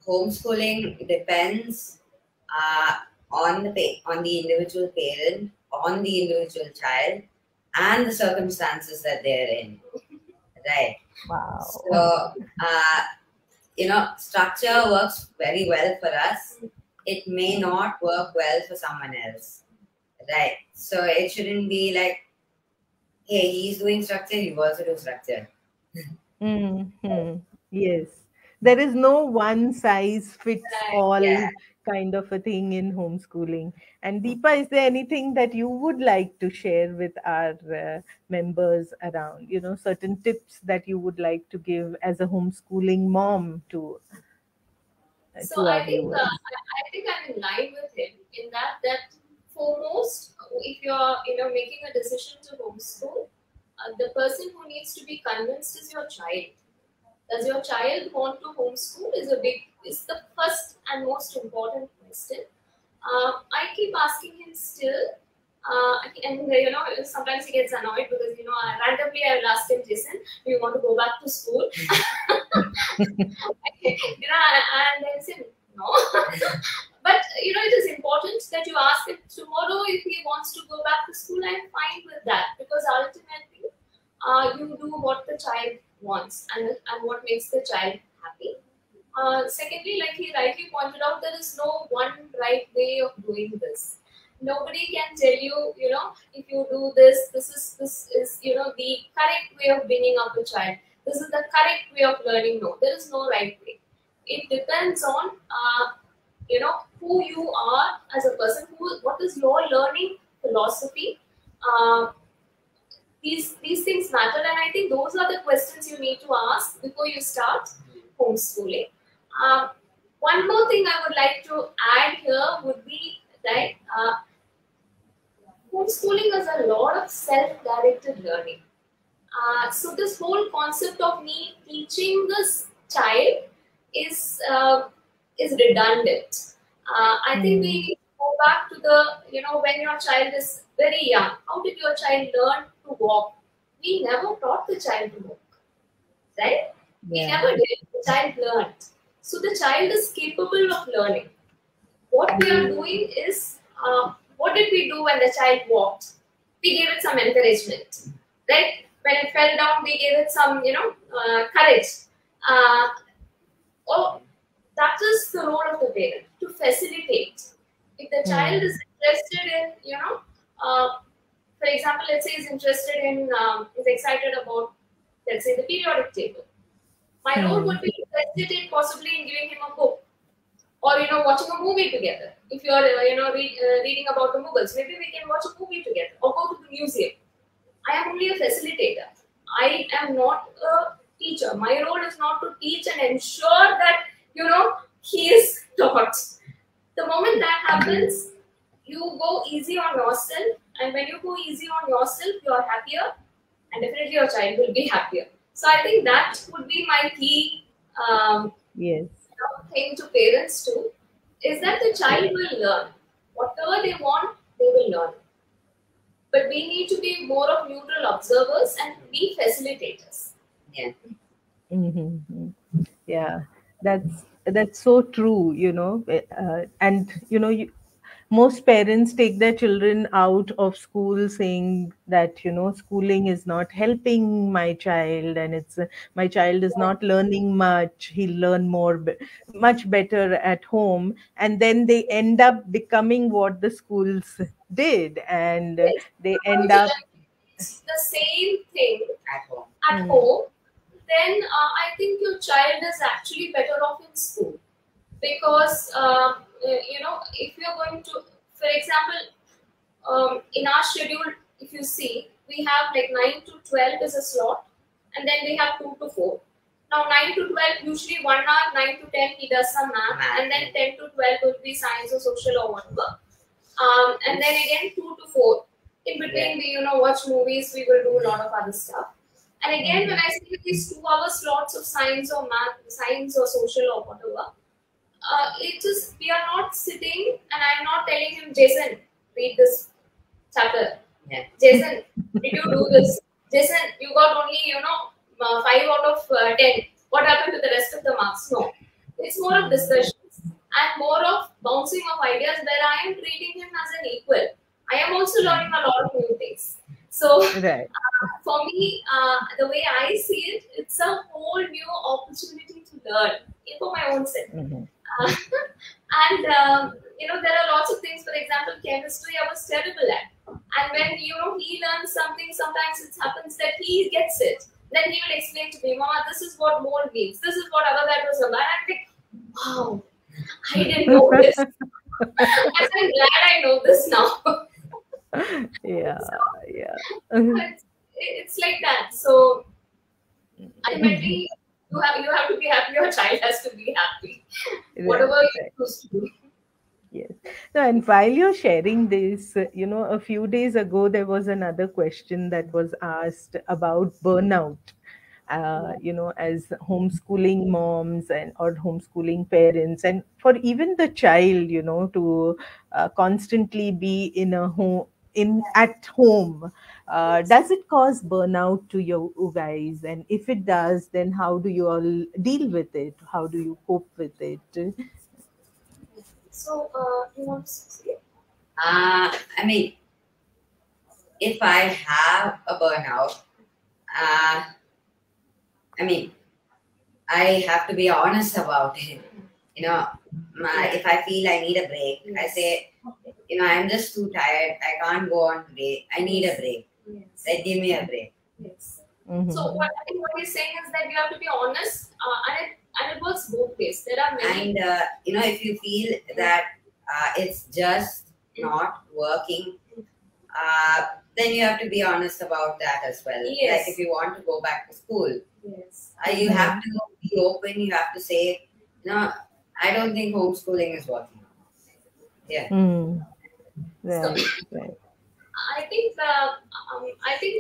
Speaker 1: homeschooling depends uh, on the individual parent, on the individual child, and the circumstances that they're in, right?
Speaker 2: Wow.
Speaker 1: So structure works very well for us. It may not work well for someone else, right? So it shouldn't be like, hey, he's doing structure, you also do structure.
Speaker 2: Hmm. Yes. There is no one size fits
Speaker 1: Yeah.
Speaker 2: all kind of a thing in homeschooling. And Deepa, is there anything that you would like to share with our members around, certain tips that you would like to give as a homeschooling mom
Speaker 3: So
Speaker 2: to our
Speaker 3: I think
Speaker 2: viewers?
Speaker 3: I think I'm in line with him in that foremost, if you're making a decision to homeschool, the person who needs to be convinced is your child. Does your child want to homeschool? Is the first and most important question. I keep asking him still, and sometimes he gets annoyed because randomly I will ask him, Jason, do you want to go back to school? And then say no. But it is important that you ask him tomorrow if he wants to go back to school. I'm fine with that because ultimately, you do what the child wants and what makes the child happy. Secondly, like he rightly pointed out, there is no one right way of doing this. Nobody can tell you, if you do this is the correct way of bringing up a child. This is the correct way of learning. No, there is no right way. It depends on who you are as a person. What is your learning philosophy? Uh, these things matter, and I think those are the questions you need to ask before you start homeschooling. Um, One more thing I would like to add here would be that homeschooling is a lot of self-directed learning. So this whole concept of me teaching this child is uh, is redundant. I think we
Speaker 2: Hmm.
Speaker 3: need to go back to the when your child is very young. How did your child learn to walk? We never taught the child to walk, right? We
Speaker 2: Yeah.
Speaker 3: never did. The child learned. So the child is capable of learning. What we are doing is, what did we do when the child walked? We gave it some encouragement, right? When it fell down, we gave it some, courage. Uh, oh, that is the role of the parent to facilitate. If the child
Speaker 2: Hmm.
Speaker 3: is interested in, for example, let's say is interested in, is excited about, let's say, the periodic table. My role
Speaker 2: Hmm.
Speaker 3: would be to facilitate possibly in giving him a book or watching a movie together. If you are reading about the Mughals, maybe we can watch a movie together or go to the museum. I am only a facilitator. I am not a teacher. My role is not to teach and ensure that he is taught. The moment that happens, you go easy on yourself, and when you go easy on yourself, you are happier, and definitely your child will be happier. So I think that would be my key
Speaker 2: Yes.
Speaker 3: thing to parents too, is that the child will learn. Whatever they want, they will learn. But we need to be more of neutral observers and be facilitators.
Speaker 1: Yeah.
Speaker 2: Mm-hmm. Yeah, that's so true, and most parents take their children out of school saying that, schooling is not helping my child, and it's my child is not learning much. He'll learn much better at home. And then they end up becoming what the schools did, and
Speaker 3: Yes.
Speaker 2: they
Speaker 3: Going
Speaker 2: end
Speaker 3: to
Speaker 2: up.
Speaker 3: learn the same thing
Speaker 1: At home.
Speaker 3: at home, then I think your child is actually better off in school. Because if you're going to, for example, in our schedule, if you see, we have like 9 to 12 is a slot, and then we have 2 to 4. Now 9 to 12, usually 1 hour, 9 to 10 he does some math, and then 10 to 12 will be science or social or whatever. And then again 2 to 4. In between we watch movies, we will do a lot of other stuff. And again, when I see these 2 hour slots of science or math, science or social or whatever, it just, we are not sitting and I'm not telling him, Jason, read this chapter.
Speaker 1: Yeah.
Speaker 3: Jason, did you do this? Jason, you got only 5 out of 10. What happened to the rest of the marks? No. It's more of discussions and more of bouncing of ideas where I am treating him as an equal. I am also learning a lot of new things. So
Speaker 2: Right.
Speaker 3: for me, the way I see it, it's a whole new opportunity to learn for my own self. And there are lots of things. For example, chemistry I was terrible at, and when he learns something, sometimes it happens that he gets it. Then he will explain to me, Mama, this is what mole means. This is what other that was about. And I'm like, wow, I didn't know this. I'm glad I know this now.
Speaker 2: Yeah.
Speaker 3: It's like that. So ultimately, you have to be happy. Your child has to be happy. Whatever you choose to do.
Speaker 2: Yes. No, and while you're sharing this, a few days ago, there was another question that was asked about burnout. As homeschooling moms and or homeschooling parents, and for even the child, to constantly be in a home, at home, does it cause burnout to you guys? And if it does, then how do you all deal with it? How do you cope with it?
Speaker 3: So, you want to say?
Speaker 1: I mean, if I have a burnout, I mean, I have to be honest about it. If I feel I need a break, I say, I'm just too tired. I can't go on today. I need a break.
Speaker 3: Yes.
Speaker 1: Like, give me a break.
Speaker 3: Yes. So what he's saying is that you have to be honest, and it works both ways. There are many.
Speaker 1: And if you feel that it's just not working, then you have to be honest about that as well.
Speaker 3: Yes.
Speaker 1: Like if you want to go back to school,
Speaker 3: Yes.
Speaker 1: you have to be open. You have to say, I don't think homeschooling is working. Yeah.
Speaker 2: Right.
Speaker 3: I think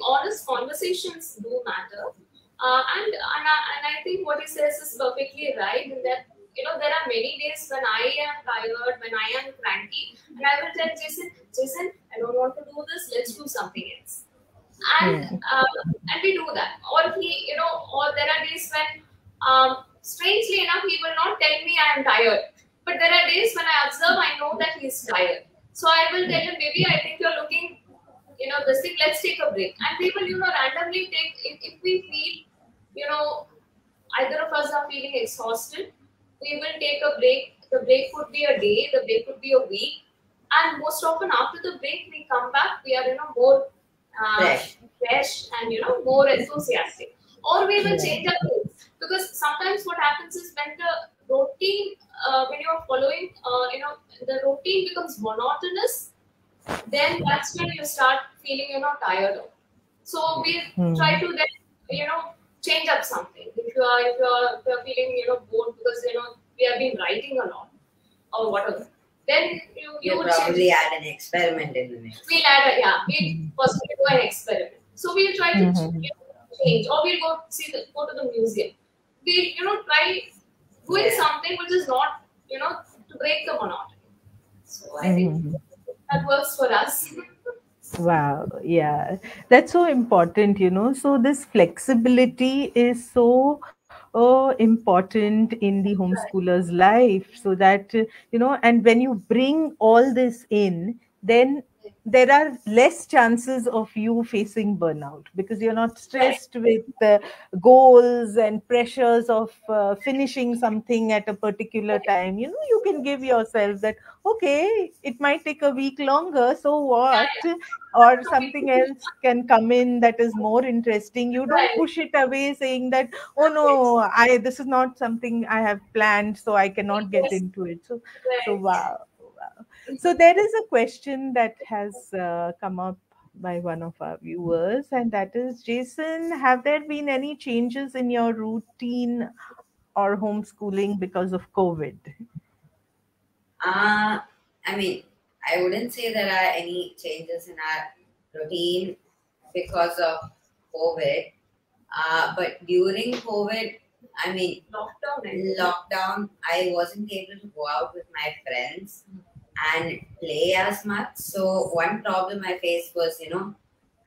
Speaker 3: honest conversations do matter, and I think what he says is perfectly right. In that there are many days when I am tired, when I am cranky, and I will tell Jason, I don't want to do this. Let's do something else. And we do that. Or or there are days when, strangely enough, he will not tell me I am tired. But there are days when I observe, I know that he is tired. So I will tell him, baby, I think you're looking, this thing, let's take a break. And we will, randomly take, if we feel, either of us are feeling exhausted, we will take a break. The break could be a day, the break could be a week. And most often after the break, we come back, we are, more fresh and, more enthusiastic. Or we will change our things. Because sometimes what happens is when the routine, when you're following, the routine becomes monotonous, then that's when you start feeling, tired of. So we try to then, change up something. If you're feeling, bored because, we have been writing a lot or whatever, then you would
Speaker 1: probably add an experiment in the mix.
Speaker 3: We'll add we'll possibly do an experiment. So we'll try to change, or we'll go to the museum. We'll try doing something which is not, to break the monotony. So I think that works for us.
Speaker 2: Wow, yeah, that's so important, So this flexibility is so important in the homeschooler's life, so that and when you bring all this in, then there are less chances of you facing burnout, because you're not
Speaker 3: Right.
Speaker 2: stressed with goals and pressures of finishing something at a particular time. You can give yourself that, okay, it might take a week longer, so
Speaker 3: Yeah,
Speaker 2: what?
Speaker 3: yeah.
Speaker 2: Or
Speaker 3: Completely.
Speaker 2: something else can come in that is more interesting. You don't
Speaker 3: Right.
Speaker 2: push it away saying that, oh
Speaker 3: Right.
Speaker 2: no, I this is not something I have planned, so I cannot get
Speaker 3: Yes.
Speaker 2: into it. So
Speaker 3: Right.
Speaker 2: wow, wow. So there is a question that has come up by one of our viewers, and that is, Jason, have there been any changes in your routine or homeschooling because of COVID?
Speaker 1: I mean, I wouldn't say there are any changes in our routine because of COVID. But during COVID, I mean,
Speaker 3: Lockdown, I think.
Speaker 1: lockdown, I wasn't able to go out with my friends and play as much. So one problem I faced was,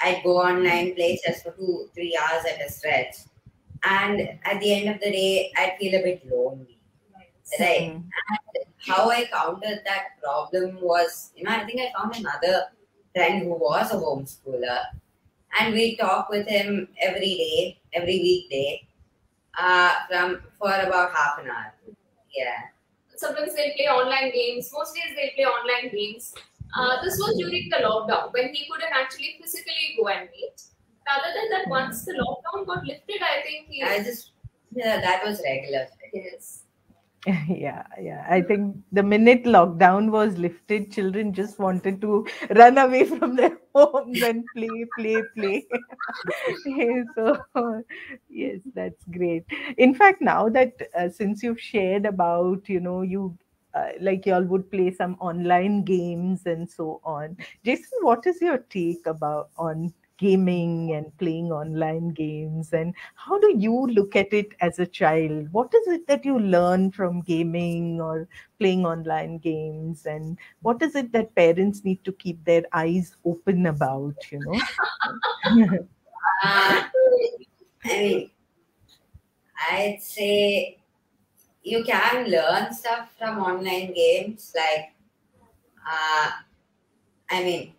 Speaker 1: I'd go online, play just for 2, 3 hours at a stretch, and at the end of the day, I'd feel a bit lonely, right?
Speaker 2: Hmm.
Speaker 1: And how I countered that problem was, I think I found another friend who was a homeschooler, and we talk with him every day, every weekday, from for about half an hour. Yeah.
Speaker 3: Sometimes they play online games. Most days they play online games. This was during the lockdown when he couldn't actually physically go and meet. Other than that, once the lockdown got lifted, I think he
Speaker 1: I just, yeah, that was regular.
Speaker 3: is.
Speaker 2: Yeah. I think the minute lockdown was lifted, children just wanted to run away from their homes and play. So, yes, that's great. In fact, now that since you've shared about, you like y'all would play some online games and so on. Jason, what is your take about on gaming and playing online games, and how do you look at it as a child? What is it that you learn from gaming or playing online games, and what is it that parents need to keep their eyes open about?
Speaker 1: Uh, I mean, I'd say you can learn stuff from online games. Like, uh, I mean,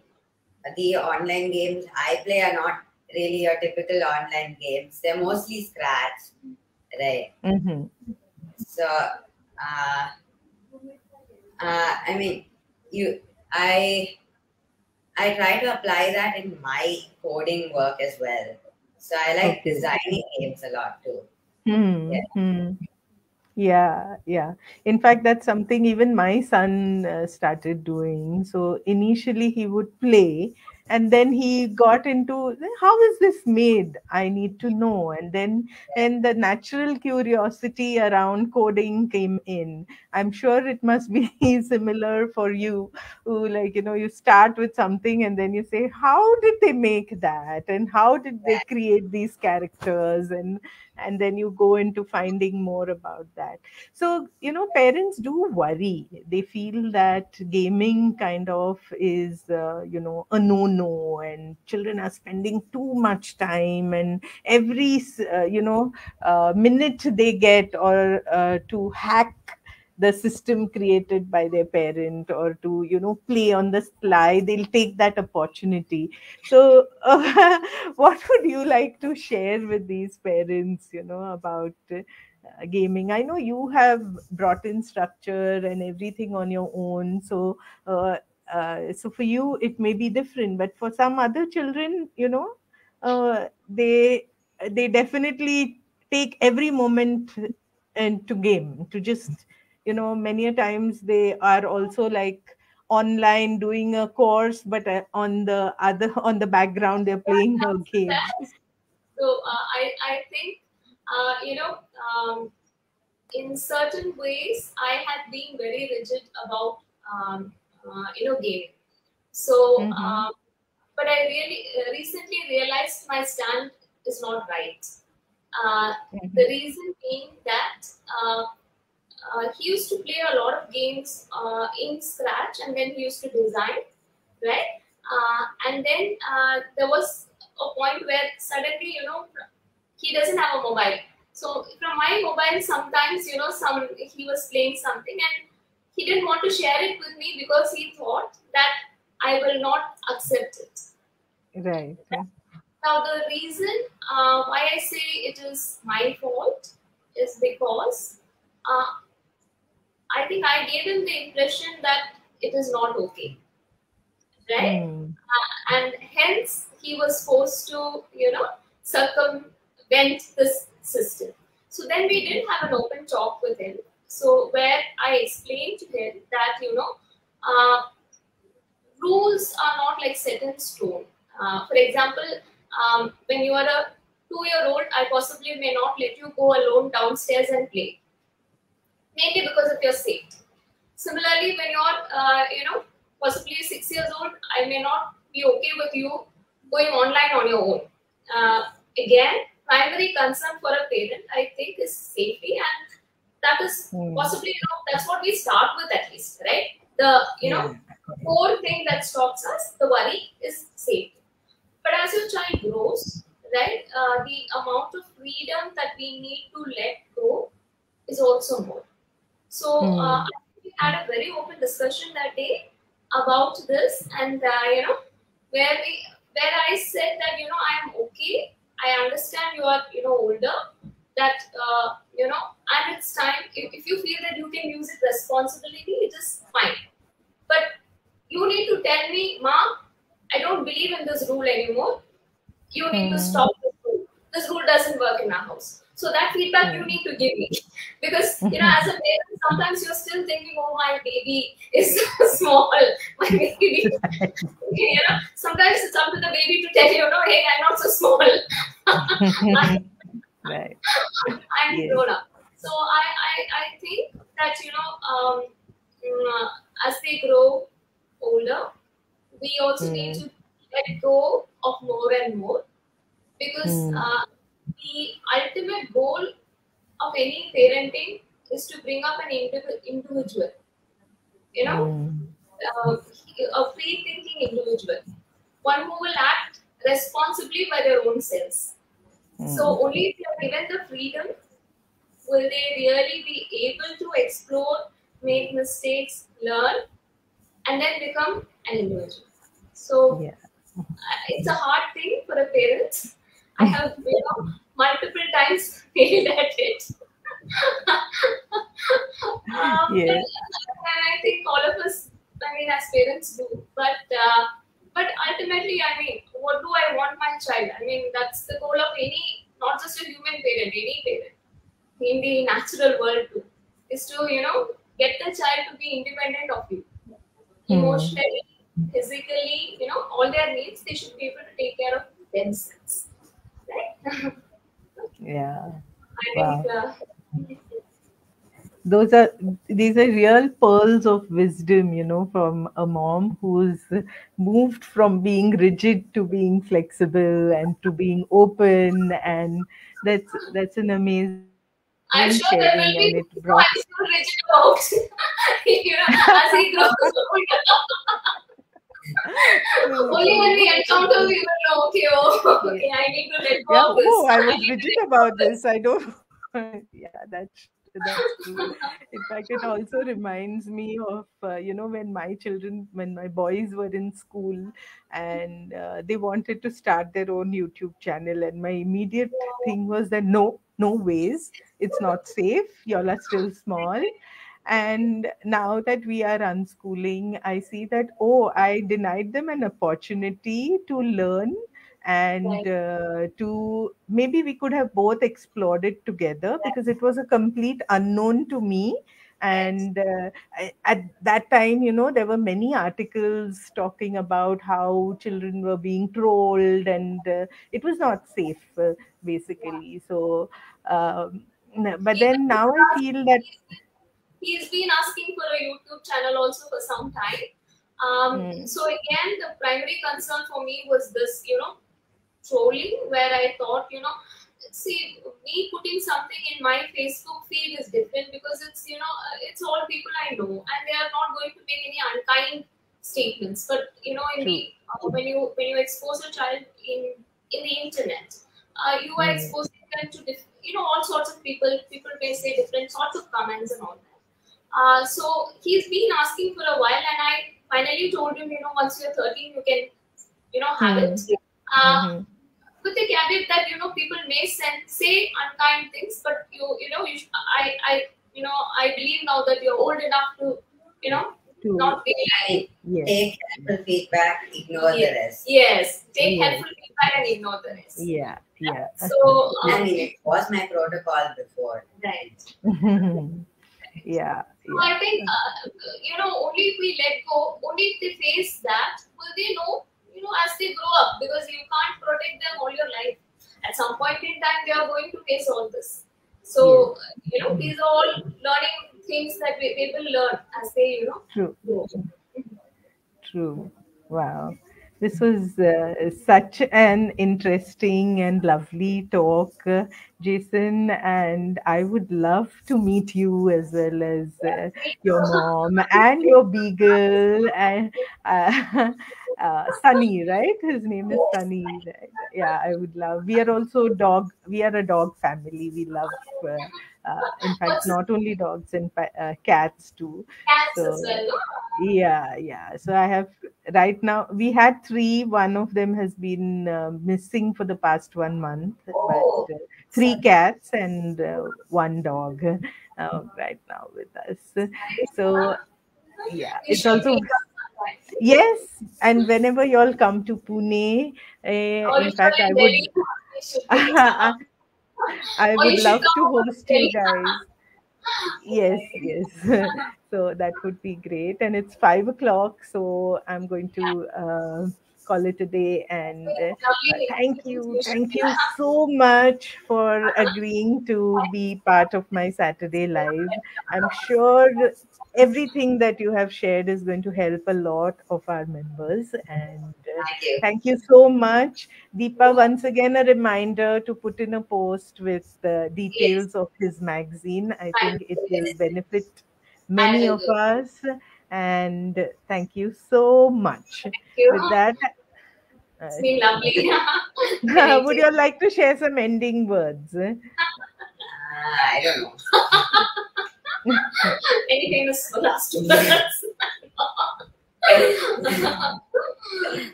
Speaker 1: the online games I play are not really your typical online games. They're mostly scratch, right?
Speaker 2: Mhm.
Speaker 1: So, I mean, you, I, I try to apply that in my coding work as well. So I like
Speaker 2: Okay.
Speaker 1: designing games a lot too.
Speaker 2: Hmm.
Speaker 1: Yeah.
Speaker 2: Hmm. Yeah. In fact, that's something even my son started doing. So initially he would play, and then he got into, how is this made? I need to know. And the natural curiosity around coding came in. I'm sure it must be similar for you, who, like, you start with something and then you say, how did they make that? And how did they create these characters? And then you go into finding more about that. So parents do worry. They feel that gaming kind of is a no and children are spending too much time, and every minute they get, or to hack the system created by their parent, or to play on the sly, they'll take that opportunity. So what would you like to share with these parents about gaming? I know you have brought in structure and everything on your own, uh, so for you it may be different, but for some other children, they definitely take every moment and to game, to just many a times they are also like online doing a course, but on the other on the background they're playing a
Speaker 3: Comes to
Speaker 2: game.
Speaker 3: that. So I think you know in certain ways I had been very rigid about gaming. So
Speaker 2: Mm-hmm.
Speaker 3: but I really recently realized my stand is not right. Uh, the
Speaker 2: Mm-hmm.
Speaker 3: reason being that he used to play a lot of games in Scratch, and then he used to design, right? And then there was a point where suddenly, he doesn't have a mobile. So from my mobile sometimes, he was playing something and he didn't want to share it with me because he thought that I will not accept it.
Speaker 2: Right.
Speaker 3: Now, the reason why I say it is my fault is because I think I gave him the impression that it is not okay, right?
Speaker 2: Mm.
Speaker 3: And hence he was forced to, circumvent this system. So then we did have an open talk with him. So where I explained to him that, rules are not like set in stone. For example, when you are a 2-year-old, I possibly may not let you go alone downstairs and play, mainly because of your safety. Similarly, when you're, possibly 6 years old, I may not be okay with you going online on your own. Again, primary concern for a parent, I think, is safety, and that is possibly, that's what we start with at least, right? The, core thing that stops us, the worry, is safety. But as your child grows, right, the amount of freedom that we need to let go is also more. So we had a very open discussion that day about this, and where I said that I am okay. I understand you are older. That and it's time. If you feel that you can use it responsibly, it is fine. But you need to tell me, Ma, I don't believe in this rule anymore. You need to stop this rule. This rule doesn't work in our house. So that feedback you need to give me. Because, as a parent, sometimes you're still thinking, oh, my baby is small. My baby. Sometimes it's up to the baby to tell you, hey, I'm not so small.
Speaker 2: Right.
Speaker 3: I'm grown up. So I think that, as they grow older, we also need to let go of more and more, because the ultimate goal of any parenting is to bring up an individual, a free-thinking individual, one who will act responsibly by their own selves. So only if they are given the freedom will they really be able to explore, make mistakes, learn, and then become an individual. So it's a hard thing for a parent. I have multiple times failed at it. And I think all of us, as parents do. But ultimately, what do I want my child? That's the goal of any, not just a human parent, any parent in the natural world too, is to get the child to be independent of you, emotionally, physically, all their needs. They should be able to take care of themselves, right?
Speaker 2: Yeah.
Speaker 3: I think.
Speaker 2: These are real pearls of wisdom, from a mom who's moved from being rigid to being flexible and to being open, and that's an amazing sharing,
Speaker 3: I'm
Speaker 2: and
Speaker 3: sure
Speaker 2: it
Speaker 3: there will
Speaker 2: brought
Speaker 3: be people I'm still rigid about, as he grows older. Only when we encounter, we will know, okay, I need to let
Speaker 2: Yeah.
Speaker 3: go of this.
Speaker 2: I
Speaker 3: I
Speaker 2: was
Speaker 3: need to
Speaker 2: rigid
Speaker 3: let go of
Speaker 2: about
Speaker 3: this.
Speaker 2: this. I don't. Yeah, that's true. In fact, it also reminds me of when my boys were in school, and they wanted to start their own YouTube channel, and my immediate thing was that no, no ways, it's not safe. Y'all are still small. And now that we are unschooling, I see that, oh, I denied them an opportunity to learn, and
Speaker 3: Right.
Speaker 2: to maybe we could have both explored it together, because it was a complete unknown to me.
Speaker 3: Right.
Speaker 2: And at that time, there were many articles talking about how children were being trolled, and it was not safe, basically. So but
Speaker 3: Even
Speaker 2: then now I feel that
Speaker 3: he's been asking for a YouTube channel also for some time. So again, the primary concern for me was this, trolling, where I thought, see, me putting something in my Facebook feed is different, because it's all people I know, and they are not going to make any unkind statements. But in
Speaker 2: true.
Speaker 3: the when you expose a child in the internet, you are exposing them to all sorts of people. People may say different sorts of comments and all that. So he's been asking for a while, and I finally told him, once you're 13, you can, have it. With the caveat that people may say unkind things, but I believe now that you're old enough to not be
Speaker 1: like, take helpful feedback, ignore the rest.
Speaker 3: Yes, take helpful feedback and ignore the rest.
Speaker 2: Yeah.
Speaker 3: So
Speaker 1: I mean, it was my protocol before.
Speaker 3: Right.
Speaker 2: Yeah.
Speaker 3: So I think only if we let go, only if they face that, will they know as they grow up, because you can't protect them all your life. At some point in time, they are going to face all this. So these are all learning things that we will learn as they grow.
Speaker 2: True. Wow. This was such an interesting and lovely talk, Jason. And I would love to meet you as well as your mom and your beagle and Sunny, right? His name is Sunny. Right? Yeah, I would love. We are also dog. We are a dog family. We love. In fact, not only dogs and cats too.
Speaker 3: Cats
Speaker 2: So,
Speaker 3: as well.
Speaker 2: yeah. So I have right now. We had three. One of them has been missing for the past 1 month, but three cats and one dog right now with us. So yeah, it's also. Yes, and whenever you all come to Pune, in fact, I would. I would love to host you guys. Yes. So that would be great. And it's 5 o'clock. So I'm going to call it a day. And thank you. Thank you so much for agreeing to be part of my Saturday live. I'm sure everything that you have shared is going to help a lot of our members. And thank you so much. Deepa, once again, a reminder to put in a post with the details of his magazine. I think it will benefit many of us. And thank you so much.
Speaker 3: Thank you.
Speaker 2: With that,
Speaker 3: it's been lovely.
Speaker 2: Would you like to share some ending words?
Speaker 1: I don't know.
Speaker 3: Any famous last words?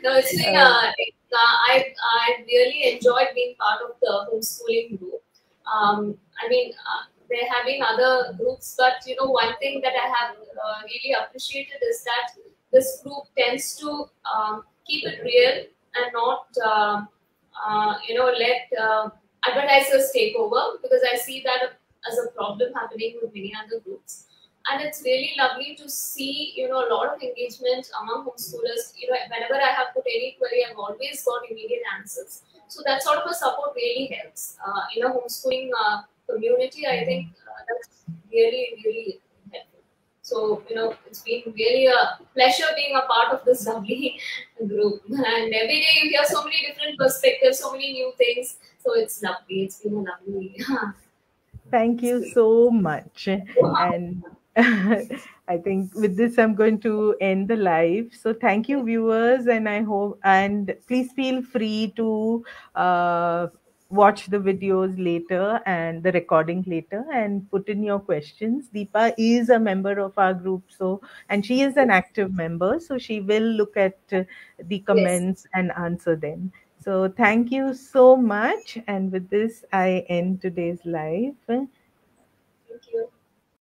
Speaker 3: No, it's been I really enjoyed being part of the homeschooling group. I mean, there have been other groups, but one thing that I have really appreciated is that this group tends to keep it real and not let advertisers take over, because I see that as a problem happening with many other groups. And it's really lovely to see, a lot of engagement among homeschoolers. Whenever I have put any query, I've always got immediate answers. So that sort of a support really helps. In a homeschooling community, I think that's really, really helpful. So, it's been really a pleasure being a part of this lovely group. And every day you hear so many different perspectives, so many new things. So it's lovely. It's been a lovely.
Speaker 2: Thank you so much. And I think with this, I'm going to end the live. So thank you, viewers, and I hope, and please feel free to watch the videos later and the recording later and put in your questions. Deepa is a member of our group, and she is an active member, so she will look at the comments and answer them. So thank you so much. And with this, I end today's live.
Speaker 3: Thank you.